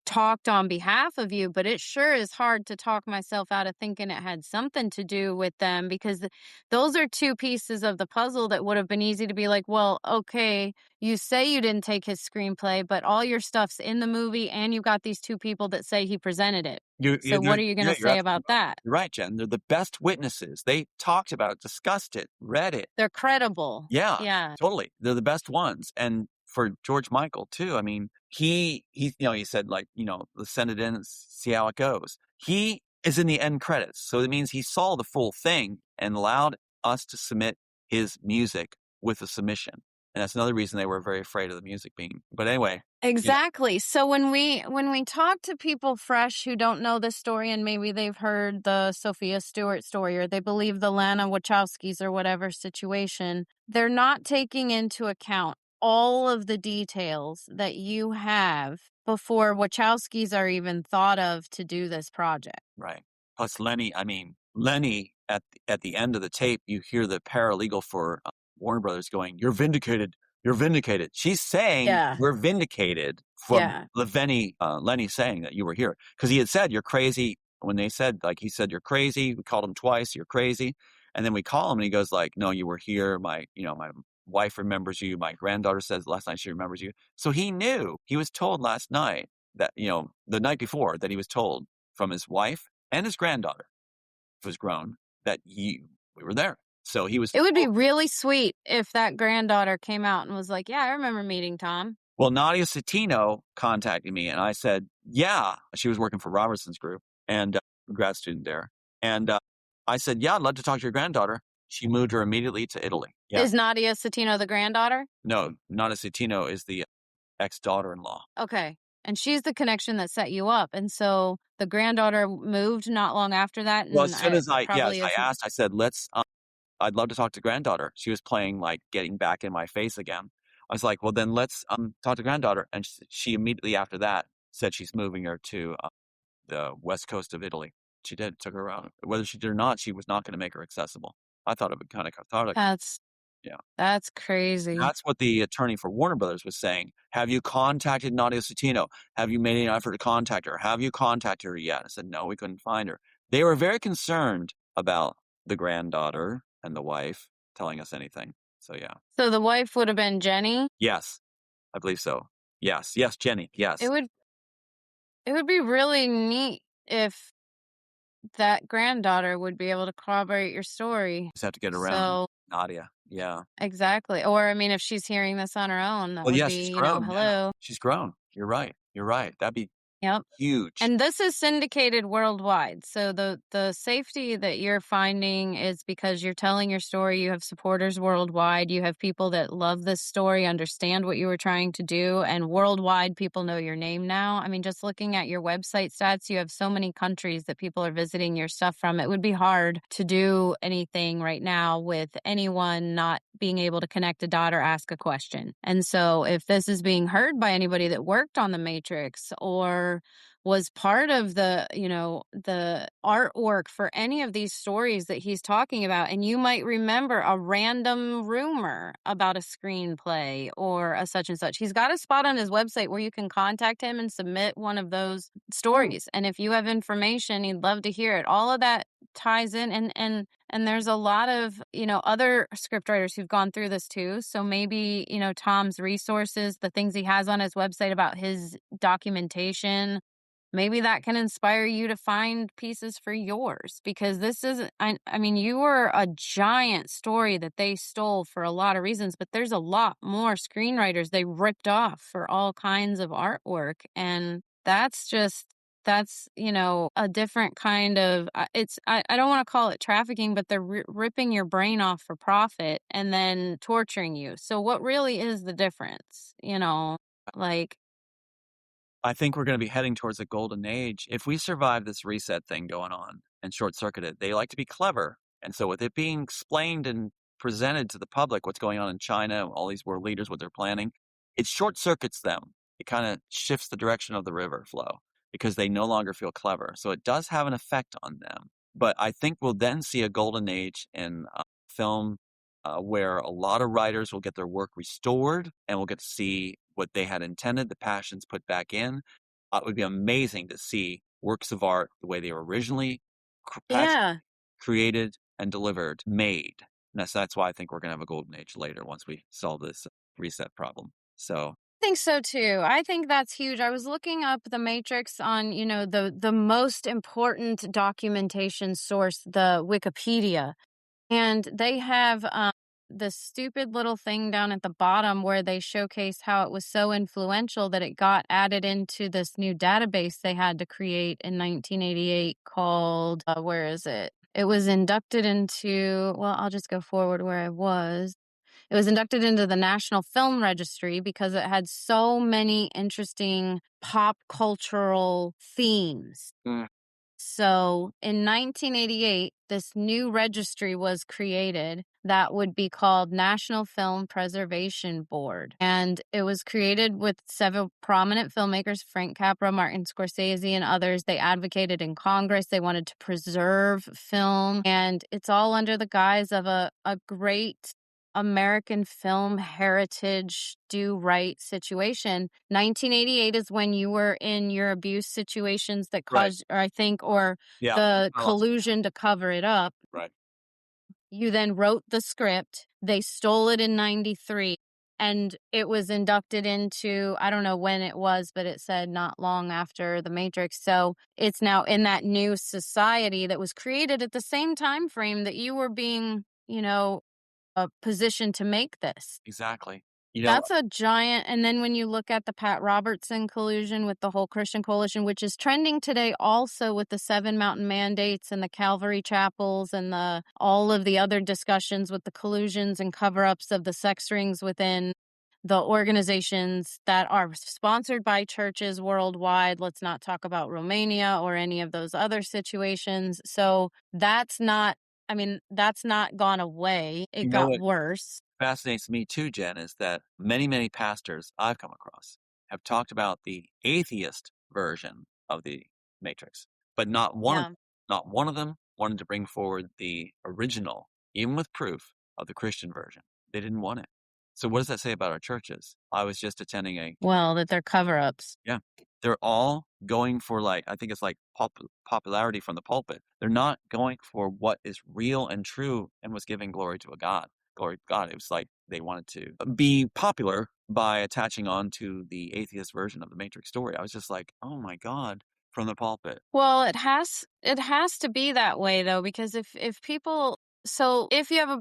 Speaker 1: talked on behalf of you, but it sure is hard to talk myself out of thinking it had something to do with them because those are two pieces of the puzzle that would have been easy to be like, well, okay, you say you didn't take his screenplay, but all your stuff's in the movie and you got these two people that say he presented it. So what are you going to
Speaker 2: You're
Speaker 1: say
Speaker 2: absolutely
Speaker 1: about that?
Speaker 2: you're right, Jen. They're the best witnesses. They talked about it, discussed it, read it.
Speaker 1: They're credible.
Speaker 2: Yeah,
Speaker 1: Yeah.
Speaker 2: totally. They're the best ones. And for George Michael too, I mean, he said like, let's send it in and see how it goes. He is in the end credits. So it means he saw the full thing and allowed us to submit his music with the submission. And that's another reason they were very afraid of the music being. But anyway,
Speaker 1: Exactly. So when we talk to people fresh who don't know this story and maybe they've heard the Sophia Stewart story or they believe the Lana Wachowskis or whatever situation, they're not taking into account all of the details that you have before Wachowskis are even thought of to do this project.
Speaker 2: right. Plus Lenny at the end of the tape, you hear the paralegal for Warner Brothers going, "You're vindicated. You're vindicated." She's saying
Speaker 1: Yeah.
Speaker 2: we're vindicated from
Speaker 1: Yeah.
Speaker 2: Lenny saying that you were here because he had said you're crazy when they said like he said you're crazy. We called him twice. You're crazy, and then we call him and he goes like, "No, you were here. My wife remembers you. My granddaughter says last night she remembers you." So he knew. He was told last night that the night before that he was told from his wife and his granddaughter, who was grown, that we were there. So he was
Speaker 1: It would be
Speaker 2: told.
Speaker 1: really sweet if that granddaughter came out and was like, "Yeah, I remember meeting Tom."
Speaker 2: Well, Nadia Satino contacted me and I said, yeah, she was working for Robertson's group and grad student there. And I said, yeah, I'd love to talk to your granddaughter. She moved her immediately to Italy. Yeah.
Speaker 1: Is Nadia Satino the granddaughter?
Speaker 2: No, Nadia Satino is the ex-daughter-in-law.
Speaker 1: Okay. And she's the connection that set you up. And so the granddaughter moved not long after that.
Speaker 2: Well,
Speaker 1: And
Speaker 2: as soon as
Speaker 1: probably
Speaker 2: I
Speaker 1: is.
Speaker 2: asked, I said, I'd love to talk to granddaughter. She was playing like getting back in my face again. I was like, well, then let's talk to granddaughter. And she immediately after that said she's moving her to the west coast of Italy. She did, took her around. Whether she did or not, she was not going to make her accessible. I thought it would kind of cathartic.
Speaker 1: That's
Speaker 2: Yeah.
Speaker 1: That's crazy.
Speaker 2: That's what the attorney for Warner Brothers was saying. "Have you contacted Nadia Sutino? Have you made any effort to contact her? Have you contacted her yet?" I said, "No, we couldn't find her." They were very concerned about the granddaughter and the wife telling us anything. So, yeah.
Speaker 1: So the wife would have been Jenny?
Speaker 2: Yes, I believe so. Yes, yes, Jenny,
Speaker 1: It
Speaker 2: yes.
Speaker 1: would it would be really neat if that granddaughter would be able to corroborate your story.
Speaker 2: Just have to get around
Speaker 1: So
Speaker 2: Nadia, yeah.
Speaker 1: exactly. Or I mean, if she's hearing this on her own, that
Speaker 2: Well,
Speaker 1: would
Speaker 2: yeah, she's
Speaker 1: be,
Speaker 2: grown now.
Speaker 1: hello.
Speaker 2: She's grown. You're right. That'd be
Speaker 1: Yep.
Speaker 2: huge.
Speaker 1: And this is syndicated worldwide. So the safety that you're finding is because you're telling your story. You have supporters worldwide. You have people that love this story, understand what you were trying to do, and worldwide people know your name now. I mean, just looking at your website stats, you have so many countries that people are visiting your stuff from. It would be hard to do anything right now with anyone not being able to connect a dot or ask a question. And so if this is being heard by anybody that worked on the Matrix or was part of the artwork for any of these stories that he's talking about, and you might remember a random rumor about a screenplay or a such and such. He's got a spot on his website where you can contact him and submit one of those stories, and if you have information, he'd love to hear it. All of that ties in, and there's a lot of other scriptwriters who've gone through this too. So maybe Tom's resources, the things he has on his website about his documentation, maybe that can inspire you to find pieces for yours, because this isn't, I mean, you were a giant story that they stole for a lot of reasons, but there's a lot more screenwriters they ripped off for all kinds of artwork. And that's a different kind of, I don't want to call it trafficking, but they're ripping your brain off for profit and then torturing you. So what really is the difference? Like,
Speaker 2: I think we're gonna be heading towards a golden age. If we survive this reset thing going on and short circuit it, they like to be clever. And so with it being explained and presented to the public what's going on in China, all these world leaders, what they're planning, it short circuits them. It kind of shifts the direction of the river flow because they no longer feel clever. So it does have an effect on them. But I think we'll then see a golden age in film where a lot of writers will get their work restored and we'll get to see what they had intended, the passions put back in. It would be amazing to see works of art the way they were originally
Speaker 1: yeah.
Speaker 2: created and delivered, made. And that's why I think we're going to have a golden age later once we solve this reset problem. So
Speaker 1: Think so too. I think that's huge. I was looking up the Matrix on, the most important documentation source, the Wikipedia, and they have this stupid little thing down at the bottom where they showcase how it was so influential that it got added into this new database they had to create in 1988 called, where is it? It was inducted into, well, I'll just go forward where I was. It was inducted into the National Film Registry because it had so many interesting pop cultural themes.
Speaker 2: mm,
Speaker 1: So in 1988, this new registry was created that would be called National Film Preservation Board. And it was created with several prominent filmmakers, Frank Capra, Martin Scorsese, and others. They advocated in Congress. They wanted to preserve film. And it's all under the guise of a great American film heritage do right situation. 1988 is when you were in your abuse situations that
Speaker 2: right,
Speaker 1: caused, or I think, or
Speaker 2: yeah,
Speaker 1: the
Speaker 2: I lost it.
Speaker 1: collusion to cover it up.
Speaker 2: Right.
Speaker 1: You then wrote the script. They stole it in 93 and it was inducted into, I don't know when it was, but it said not long after The Matrix. So it's now in that new society that was created at the same time frame that you were being, positioned to make this.
Speaker 2: Exactly. You know,
Speaker 1: That's a giant, and then when you look at the Pat Robertson collusion with the whole Christian coalition, which is trending today also with the Seven Mountain Mandates and the Calvary Chapels and all of the other discussions with the collusions and cover-ups of the sex rings within the organizations that are sponsored by churches worldwide. Let's not talk about Romania or any of those other situations. So that's not, I mean, that's not gone away. It
Speaker 2: you know
Speaker 1: got
Speaker 2: what
Speaker 1: worse.
Speaker 2: fascinates me too, Jen, is that many, many pastors I've come across have talked about the atheist version of the Matrix, but
Speaker 1: Yeah.
Speaker 2: not one of them wanted to bring forward the original, even with proof of the Christian version. They didn't want it. So what does that say about our churches? I was just attending a
Speaker 1: Well, that they're cover-ups.
Speaker 2: yeah. They're all going for, like, I think it's like popularity from the pulpit. They're not going for what is real and true and was giving glory to a God. Glory to God. It was like they wanted to be popular by attaching on to the atheist version of the Matrix story. I was just like, oh my God, from the pulpit.
Speaker 1: Well, it has to be that way though, because if people, so if you have a,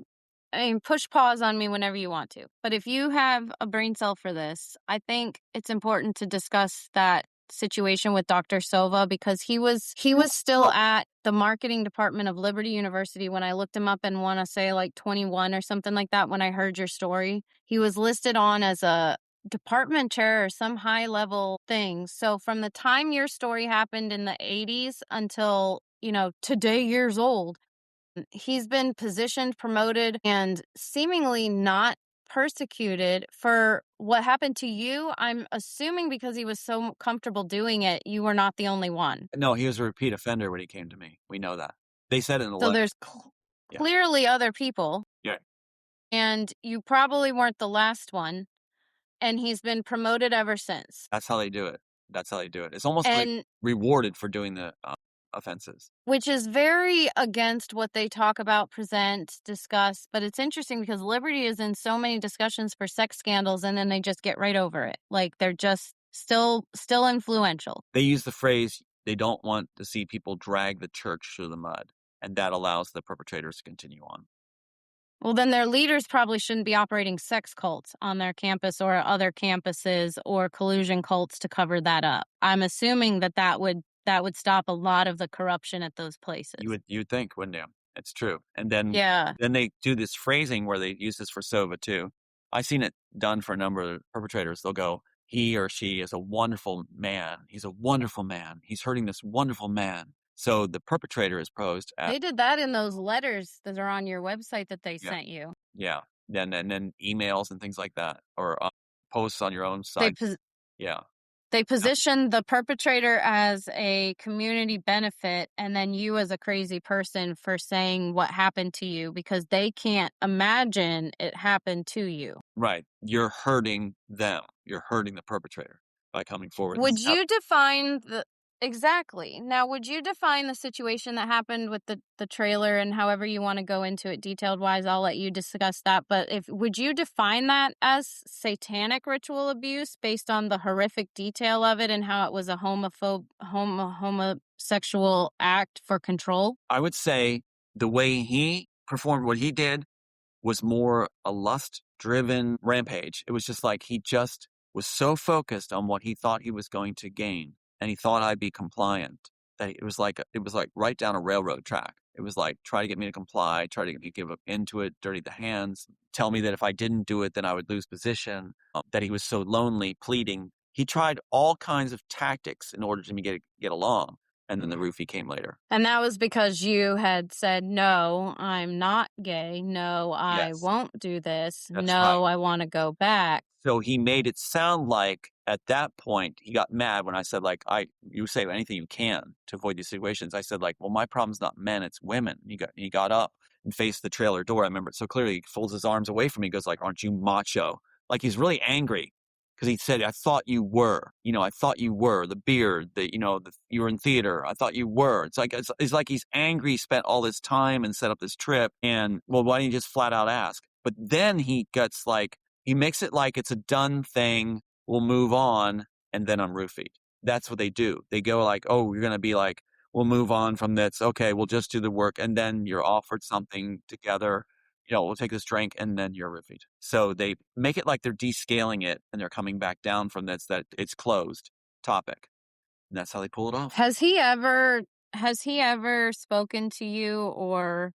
Speaker 1: I mean, push pause on me whenever you want to. But if you have a brain cell for this, I think it's important to discuss that situation with Dr. Silva, because he was still at the marketing department of Liberty University when I looked him up, and want to say like 21 or something like that when I heard your story. He was listed on as a department chair or some high level thing. So from the time your story happened in the 80s until, today years old, he's been positioned, promoted, and seemingly not persecuted for what happened to you. I'm assuming because he was so comfortable doing it, you were not the only one.
Speaker 2: No, he was a repeat offender when he came to me. We know that. They said it in the
Speaker 1: So
Speaker 2: letter.
Speaker 1: there's
Speaker 2: Yeah.
Speaker 1: clearly other people,
Speaker 2: Yeah.
Speaker 1: and you probably weren't the last one. And he's been promoted ever since.
Speaker 2: That's how they do it. That's how they do it. It's almost like
Speaker 1: And
Speaker 2: rewarded for doing the offenses.
Speaker 1: which is very against what they talk about, present, discuss. But it's interesting because Liberty is in so many discussions for sex scandals, and then they just get right over it. Like they're just still influential.
Speaker 2: They use the phrase, they don't want to see people drag the church through the mud, and that allows the perpetrators to continue on.
Speaker 1: Well, then their leaders probably shouldn't be operating sex cults on their campus or other campuses, or collusion cults to cover that up. I'm assuming that would stop a lot of the corruption at those places.
Speaker 2: You'd think, wouldn't you? It's true. And then
Speaker 1: Yeah.
Speaker 2: they do this phrasing where they use this for Sova too. I've seen it done for a number of perpetrators. They'll go, he or she is a wonderful man. He's a wonderful man. He's hurting this wonderful man. So the perpetrator is posed as,
Speaker 1: They did that in those letters that are on your website that they
Speaker 2: yeah,
Speaker 1: sent you.
Speaker 2: yeah. And then emails and things like that, or posts on your own
Speaker 1: They
Speaker 2: site. Yeah.
Speaker 1: they
Speaker 2: Yeah.
Speaker 1: position the perpetrator as a community benefit, and then you as a crazy person for saying what happened to you, because they can't imagine it happened to you.
Speaker 2: Right. You're hurting them. You're hurting the perpetrator by coming forward. This
Speaker 1: Would
Speaker 2: is how
Speaker 1: you define the Exactly. Now, would you define the situation that happened with the trailer, and however you want to go into it detailed wise, I'll let you discuss that. But if would you define that as satanic ritual abuse based on the horrific detail of it and how it was a homosexual act for control?
Speaker 2: I would say the way he performed what he did was more a lust-driven rampage. It was just like he just was so focused on what he thought he was going to gain, and he thought I'd be compliant, that it was like right down a railroad track. It was like, try to get me to comply, try to get me to give up into it, dirty the hands, tell me that if I didn't do it, then I would lose position, that he was so lonely, pleading. He tried all kinds of tactics in order to get along, and then the roofie came later.
Speaker 1: And that was because you had said, "No, I'm not gay. No, I
Speaker 2: Yes,
Speaker 1: won't do this.
Speaker 2: that's right.
Speaker 1: No, I want to go back."
Speaker 2: So he made it sound like at that point he got mad when I said, like, you say anything you can to avoid these situations. I said, like, well, my problem's not men, it's women. He got up and faced the trailer door. I remember it so clearly. He folds his arms away from me, goes like, aren't you macho? Like he's really angry because he said, I thought you were. I thought you were. The beard, you were in theater. I thought you were. It's like he's angry. He spent all this time and set up this trip. And, well, why don't you just flat out ask? But then he gets like, he makes it like it's a done thing. We'll move on, and then I'm roofied. That's what they do. They go like, oh, you're going to be like, we'll move on from this. Okay, we'll just do the work. And then you're offered something together. We'll take this drink, and then you're roofied. So they make it like they're descaling it, and they're coming back down from this, that it's closed topic. And that's how they pull it off.
Speaker 1: Has he ever spoken to you or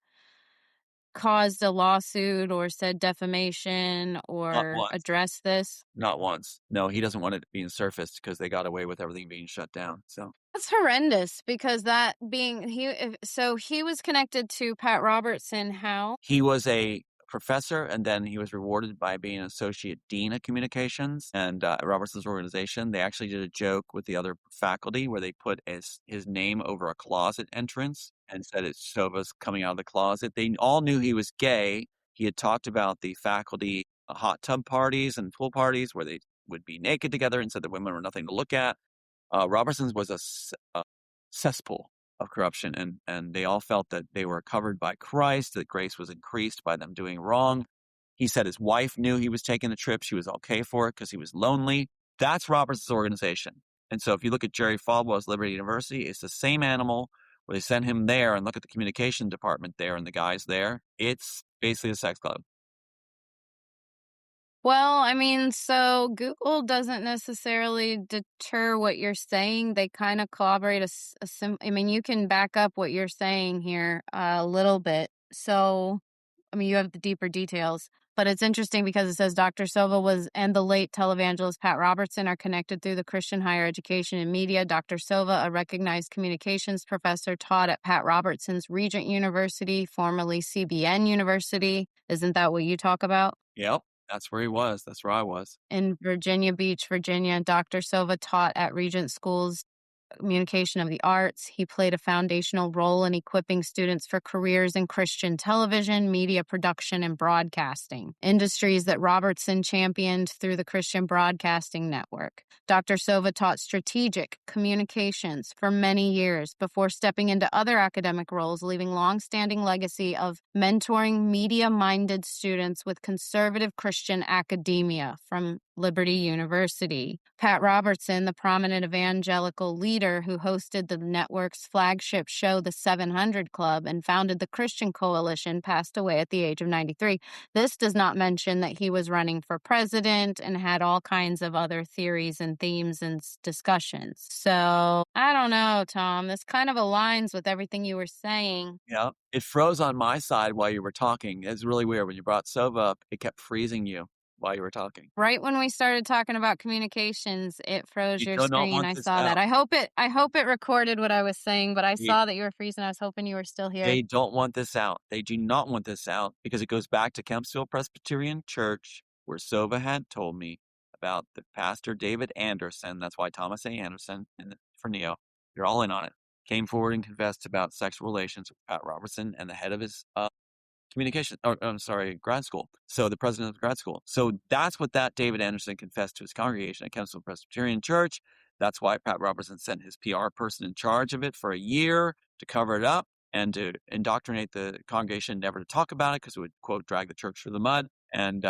Speaker 1: caused a lawsuit or said defamation
Speaker 2: Not
Speaker 1: or
Speaker 2: once.
Speaker 1: addressed this?
Speaker 2: Not once. No, he doesn't want it being surfaced because they got away with everything being shut down. So
Speaker 1: That's horrendous, because that being so he was connected to Pat Robertson. How?
Speaker 2: he was a professor, and then he was rewarded by being an associate dean of communications. And at Robertson's organization, they actually did a joke with the other faculty where they put his name over a closet entrance and said it's Sova's coming out of the closet. They all knew he was gay. He had talked about the faculty hot tub parties and pool parties where they would be naked together and said that women were nothing to look at. Robertson's was a cesspool of corruption, and they all felt that they were covered by Christ, that grace was increased by them doing wrong. He said his wife knew he was taking the trip. She was okay for it because he was lonely. That's Robertson's organization. And so if you look at Jerry Falwell's Liberty University, it's the same animal where they send him there and look at the communication department there and the guys there. It's basically a sex club.
Speaker 1: Well, I mean, so Google doesn't necessarily deter what you're saying. They kind of corroborate I mean, you can back up what you're saying here a little bit. So, I mean, you have the deeper details, but it's interesting because it says Dr. Silva was and the late televangelist Pat Robertson are connected through the Christian higher education and media. Dr. Silva, a recognized communications professor, taught at Pat Robertson's Regent University, formerly CBN University. Isn't that what you talk about?
Speaker 2: Yep, that's where he was. That's where I was.
Speaker 1: In Virginia Beach, Virginia. Dr. Silva taught at Regent Schools Communication of the Arts. He played a foundational role in equipping students for careers in Christian television, media production, and broadcasting, industries that Robertson championed through the Christian Broadcasting Network. Dr. Silva taught strategic communications for many years before stepping into other academic roles, leaving long-standing legacy of mentoring media-minded students with conservative Christian academia from Liberty University. Pat Robertson, the prominent evangelical leader who hosted the network's flagship show, The 700 Club, and founded the Christian Coalition, passed away at the age of 93. This does not mention that he was running for president and had all kinds of other theories and themes and discussions. So, I don't know, Tom. This kind of aligns with everything you were saying.
Speaker 2: Yeah. It froze on my side while you were talking. It's really weird. When you brought Silva up, it kept freezing you while you were talking.
Speaker 1: Right when we started talking about communications, it froze
Speaker 2: You
Speaker 1: your
Speaker 2: do not
Speaker 1: screen.
Speaker 2: want
Speaker 1: I
Speaker 2: this
Speaker 1: saw that.
Speaker 2: out.
Speaker 1: I hope it recorded what I was saying, but I
Speaker 2: You
Speaker 1: saw that you were freezing. I was hoping you were still here.
Speaker 2: They don't want this out. They do not want this out because it goes back to Kempsville Presbyterian Church, where Sova had told me about the pastor David Anderson. That's why Thomas A. Anderson and for Neo, you're all in on it. Came forward and confessed about sexual relations with Pat Robertson and the head of his communication, or I'm sorry, grad school. So the president of the grad school. So that's what that David Anderson confessed to his congregation at Kempsville Presbyterian Church. That's why Pat Robertson sent his PR person in charge of it for a year to cover it up and to indoctrinate the congregation never to talk about it because it would, quote, drag the church through the mud. And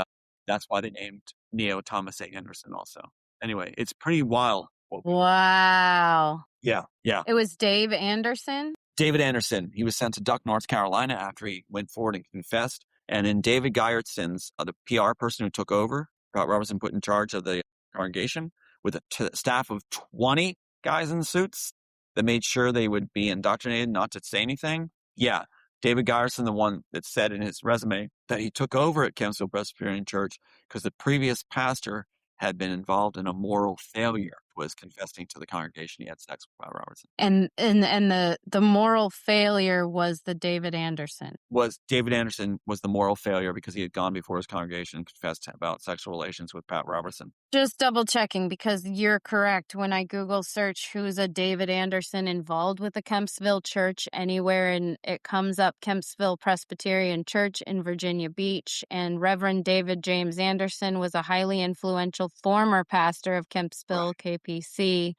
Speaker 2: that's why they named Neo Thomas A. Anderson also. Anyway, it's pretty wild.
Speaker 1: Wow.
Speaker 2: Yeah, yeah.
Speaker 1: It was Dave Anderson?
Speaker 2: David Anderson, he was sent to Duck, North Carolina after he went forward and confessed. And then David Geiertson's, the PR person who took over, got Robertson put in charge of the congregation with a staff of 20 guys in suits that made sure they would be indoctrinated not to say anything. Yeah, David Geiertson, the one that said in his resume that he took over at Kempsville Presbyterian Church because the previous pastor had been involved in a moral failure, was confessing to the congregation he had sex with Pat Robertson.
Speaker 1: And the moral failure was the David Anderson.
Speaker 2: David Anderson was the moral failure because he had gone before his congregation and confessed about sexual relations with Pat Robertson.
Speaker 1: Just double checking because you're correct. When I Google search who's a David Anderson involved with the Kempsville Church anywhere, and it comes up Kempsville Presbyterian Church in Virginia Beach, and Reverend David James Anderson was a highly influential former pastor of Kempsville KPC.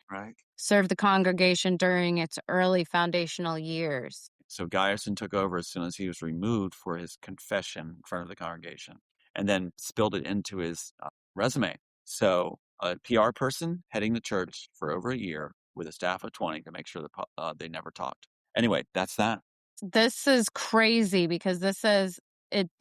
Speaker 2: Right.
Speaker 1: Served the congregation during its early foundational years.
Speaker 2: So Geierson took over as soon as he was removed for his confession in front of the congregation and then spilled it into his resume. So a PR person heading the church for over a year with a staff of 20 to make sure that they never talked. Anyway, that's that.
Speaker 1: This is crazy because this says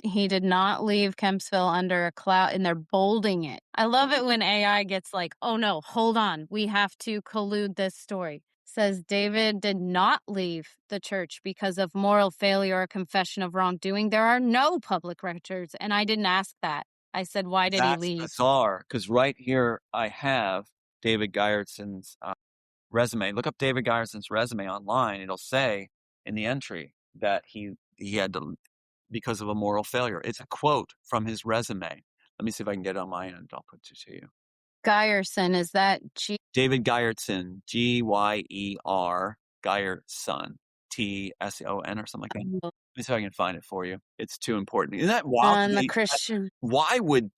Speaker 1: he did not leave Kempsville under a cloud, and they're bolding it. I love it when AI gets like, oh no, hold on, we have to collude this story. Says David did not leave the church because of moral failure or confession of wrongdoing. There are no public records, and I didn't ask that. I said, why did he leave?
Speaker 2: That's bizarre, because right here I have David Geiertson's resume. Look up David Geiertson's resume online. It'll say in the entry that he had to, because of a moral failure. It's a quote from his resume. Let me see if I can get it on my end. I'll put it to you.
Speaker 1: Geierson, is that
Speaker 2: David Geiertson, Geyer, Geierson, Tson or something like that. me see if I can find it for you. It's too important. Isn't that wild?
Speaker 1: On the Christian.
Speaker 2: Why would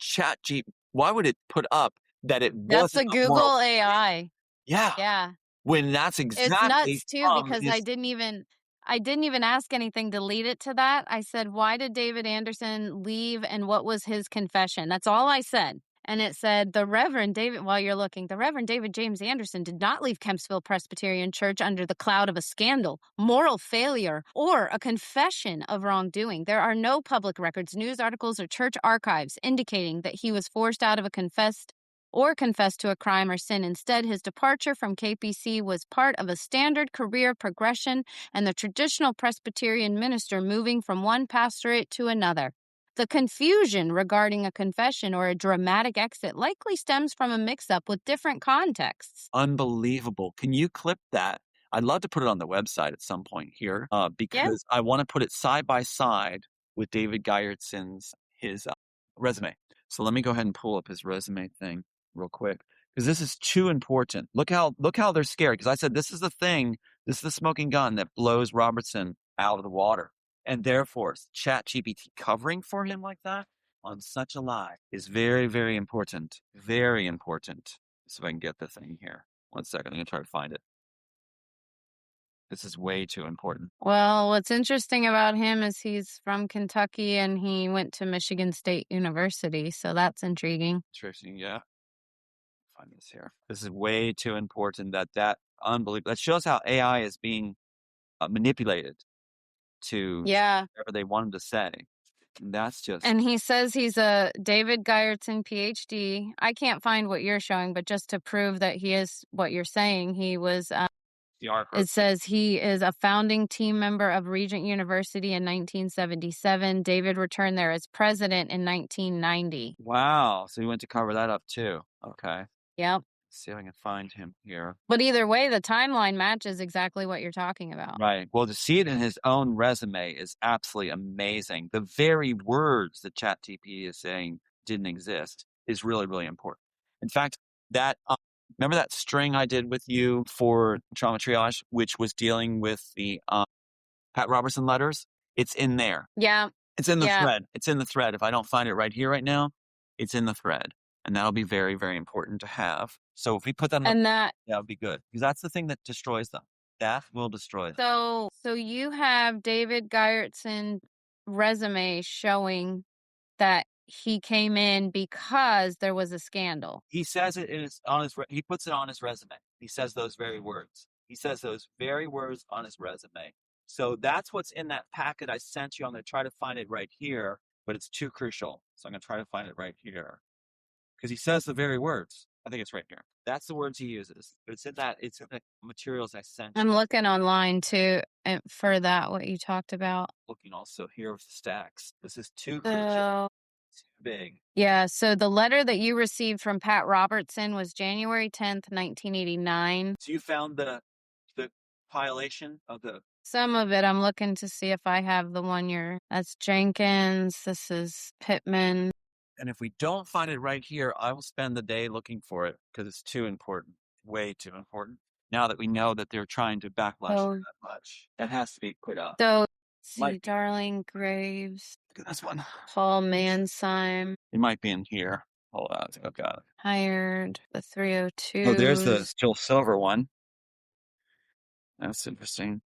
Speaker 2: why would it put up that it
Speaker 1: That's
Speaker 2: wasn't
Speaker 1: the
Speaker 2: a moral
Speaker 1: Google
Speaker 2: failing?
Speaker 1: AI.
Speaker 2: Yeah,
Speaker 1: Yeah.
Speaker 2: when that's
Speaker 1: It's
Speaker 2: exactly
Speaker 1: nuts too
Speaker 2: from
Speaker 1: because
Speaker 2: his
Speaker 1: I didn't even ask anything to lead it to that. I said, "Why did David Anderson leave and what was his confession?" That's all I said. And it said, "The Reverend David," while you're looking, "The Reverend David James Anderson did not leave Kempsville Presbyterian Church under the cloud of a scandal, moral failure, or a confession of wrongdoing. There are no public records, news articles, or church archives indicating that he was forced out of a confessed to a crime or sin. Instead, his departure from KPC was part of a standard career progression and the traditional Presbyterian minister moving from one pastorate to another. The confusion regarding a confession or a dramatic exit likely stems from a mix-up with different contexts."
Speaker 2: unbelievable. Can you clip that? I'd love to put it on the website at some point here,
Speaker 1: Yeah.
Speaker 2: because I want to put it side by side with David Geiertson's his resume. So let me go ahead and pull up his resume thing real quick because this is too important. Look how they're scared because I said this is the thing, this is the smoking gun that blows Robertson out of the water, and therefore ChatGPT covering for him like that on such a lie is very, very important. Very important. So if I can get the thing here. One second, I'm gonna try to find it. This is way too important.
Speaker 1: Well, what's interesting about him is he's from Kentucky and he went to Michigan State University, so that's intriguing.
Speaker 2: Interesting, yeah. Find this here. This is way too important. That unbelievable. That shows how AI is being manipulated to say
Speaker 1: Yeah.
Speaker 2: whatever they want him to say. And that's just
Speaker 1: And he says he's a David Geiertson PhD. I can't find what you're showing, but just to prove that he is what you're saying, he was,
Speaker 2: the art
Speaker 1: it
Speaker 2: program.
Speaker 1: says he is a founding team member of Regent University in 1977. David returned there as president in 1990.
Speaker 2: Wow. So he went to cover that up too. Okay.
Speaker 1: Yep.
Speaker 2: See if I can find him here.
Speaker 1: But either way, the timeline matches exactly what you're talking about.
Speaker 2: Right. Well, to see it in his own resume is absolutely amazing. The very words that ChatGPT is saying didn't exist is really, really important. In fact, that remember that string I did with you for trauma triage, which was dealing with the Pat Robertson letters? It's in there.
Speaker 1: Yeah.
Speaker 2: It's in the
Speaker 1: Yeah.
Speaker 2: thread. It's in the thread. If I don't find it right here, right now, it's in the thread. And that'll be very, very important to have. So if we put that on the,
Speaker 1: And
Speaker 2: that would be good. Because that's the thing that destroys them. That will destroy them.
Speaker 1: so you have David Geiertson resume showing that he came in because there was a scandal.
Speaker 2: He says it in his, on his, he puts it on his resume. He says those very words. He says those very words on his resume. So that's what's in that packet I sent you. I'm going to try to find it right here, but it's too crucial. So I'm going to try to find it right here because he says the very words. I think it's right here. That's the words he uses. But it's in the materials I sent you.
Speaker 1: I'm looking online too for that, what you talked about.
Speaker 2: Looking also here with the stacks. This is too crucial.
Speaker 1: So,
Speaker 2: Too big.
Speaker 1: yeah, so the letter that you received from Pat Robertson was January 10th, 1989.
Speaker 2: So you found the violation of the
Speaker 1: Some of it I'm looking to see if I have the one that's Jenkins, this is Pittman.
Speaker 2: And if we don't find it right here, I will spend the day looking for it because it's too important, way too important. Now that we know that they're trying to backlash
Speaker 1: So,
Speaker 2: that much, that has to be put up.
Speaker 1: so let's
Speaker 2: Might
Speaker 1: see,
Speaker 2: be.
Speaker 1: Darling Graves,
Speaker 2: Look at this one.
Speaker 1: Paul Mansheim,
Speaker 2: It might be in here. Hold on. Oh, got it.
Speaker 1: hired the
Speaker 2: Oh, there's the
Speaker 1: 302s.
Speaker 2: Jill Silver one. That's interesting.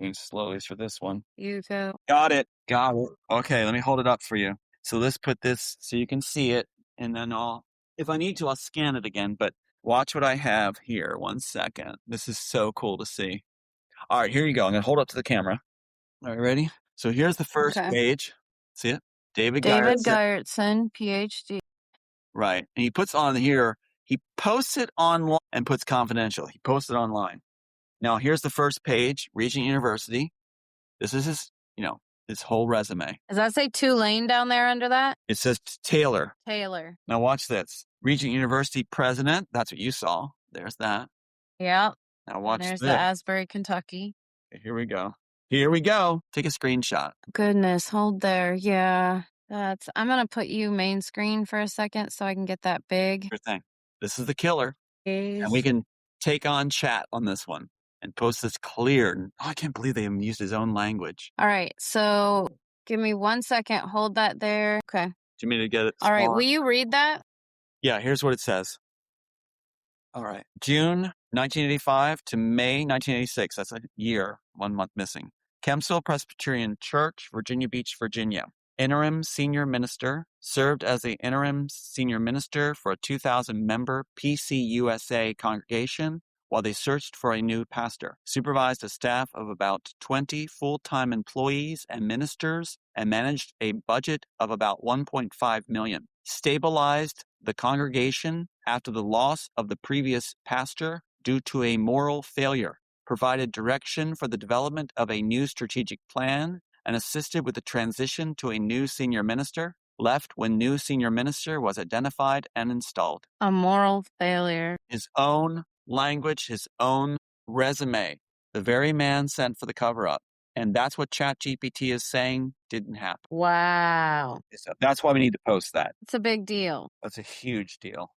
Speaker 2: Moving slowly for this one.
Speaker 1: You go.
Speaker 2: Got it. Got it. Okay, let me hold it up for you. So let's put this so you can see it, and then if I need to, I'll scan it again, but watch what I have here. 1 second. This is so cool to see. All right, here you go. I'm going to hold up to the camera. All right, ready? So here's the first
Speaker 1: Okay.
Speaker 2: page. See it? David
Speaker 1: David
Speaker 2: Geiertson.
Speaker 1: Geiertson, PhD.
Speaker 2: Right. And he puts on here, he posts it online and puts confidential. He posts it online. Now, here's the first page, Regent University. This is his whole resume.
Speaker 1: Does that say Tulane down there under that?
Speaker 2: It says Taylor.
Speaker 1: Taylor.
Speaker 2: Now watch this. Regent University president. That's what you saw. There's that.
Speaker 1: Yep.
Speaker 2: Now watch
Speaker 1: There's
Speaker 2: this.
Speaker 1: the Asbury, Kentucky.
Speaker 2: Okay, here we go. Here we go. Take a screenshot.
Speaker 1: Goodness, hold there. Yeah. I'm going to put you main screen for a second so I can get that big.
Speaker 2: Sure thing. This is the killer. And we can take on chat on this one. and post this clear. Oh, I can't believe they even used his own language.
Speaker 1: All right. So give me 1 second. Hold that there. Okay.
Speaker 2: Do you mean to get it
Speaker 1: All right.
Speaker 2: smaller?
Speaker 1: Will you read that?
Speaker 2: Yeah, here's what it says. All right. June 1985 to May 1986. That's a year, 1 month missing. Kempsville Presbyterian Church, Virginia Beach, Virginia. Interim senior minister, served as the interim senior minister for a 2,000 member PCUSA congregation while they searched for a new pastor. Supervised a staff of about 20 full-time employees and ministers and managed a budget of about 1.5 million. Stabilized the congregation after the loss of the previous pastor due to a moral failure. Provided direction for the development of a new strategic plan and assisted with the transition to a new senior minister, left when new senior minister was identified and installed.
Speaker 1: A moral failure.
Speaker 2: His own language, his own resume, the very man sent for the cover-up. And that's what ChatGPT is saying didn't happen.
Speaker 1: Wow.
Speaker 2: So that's why we need to post that.
Speaker 1: It's a big deal.
Speaker 2: That's a huge deal.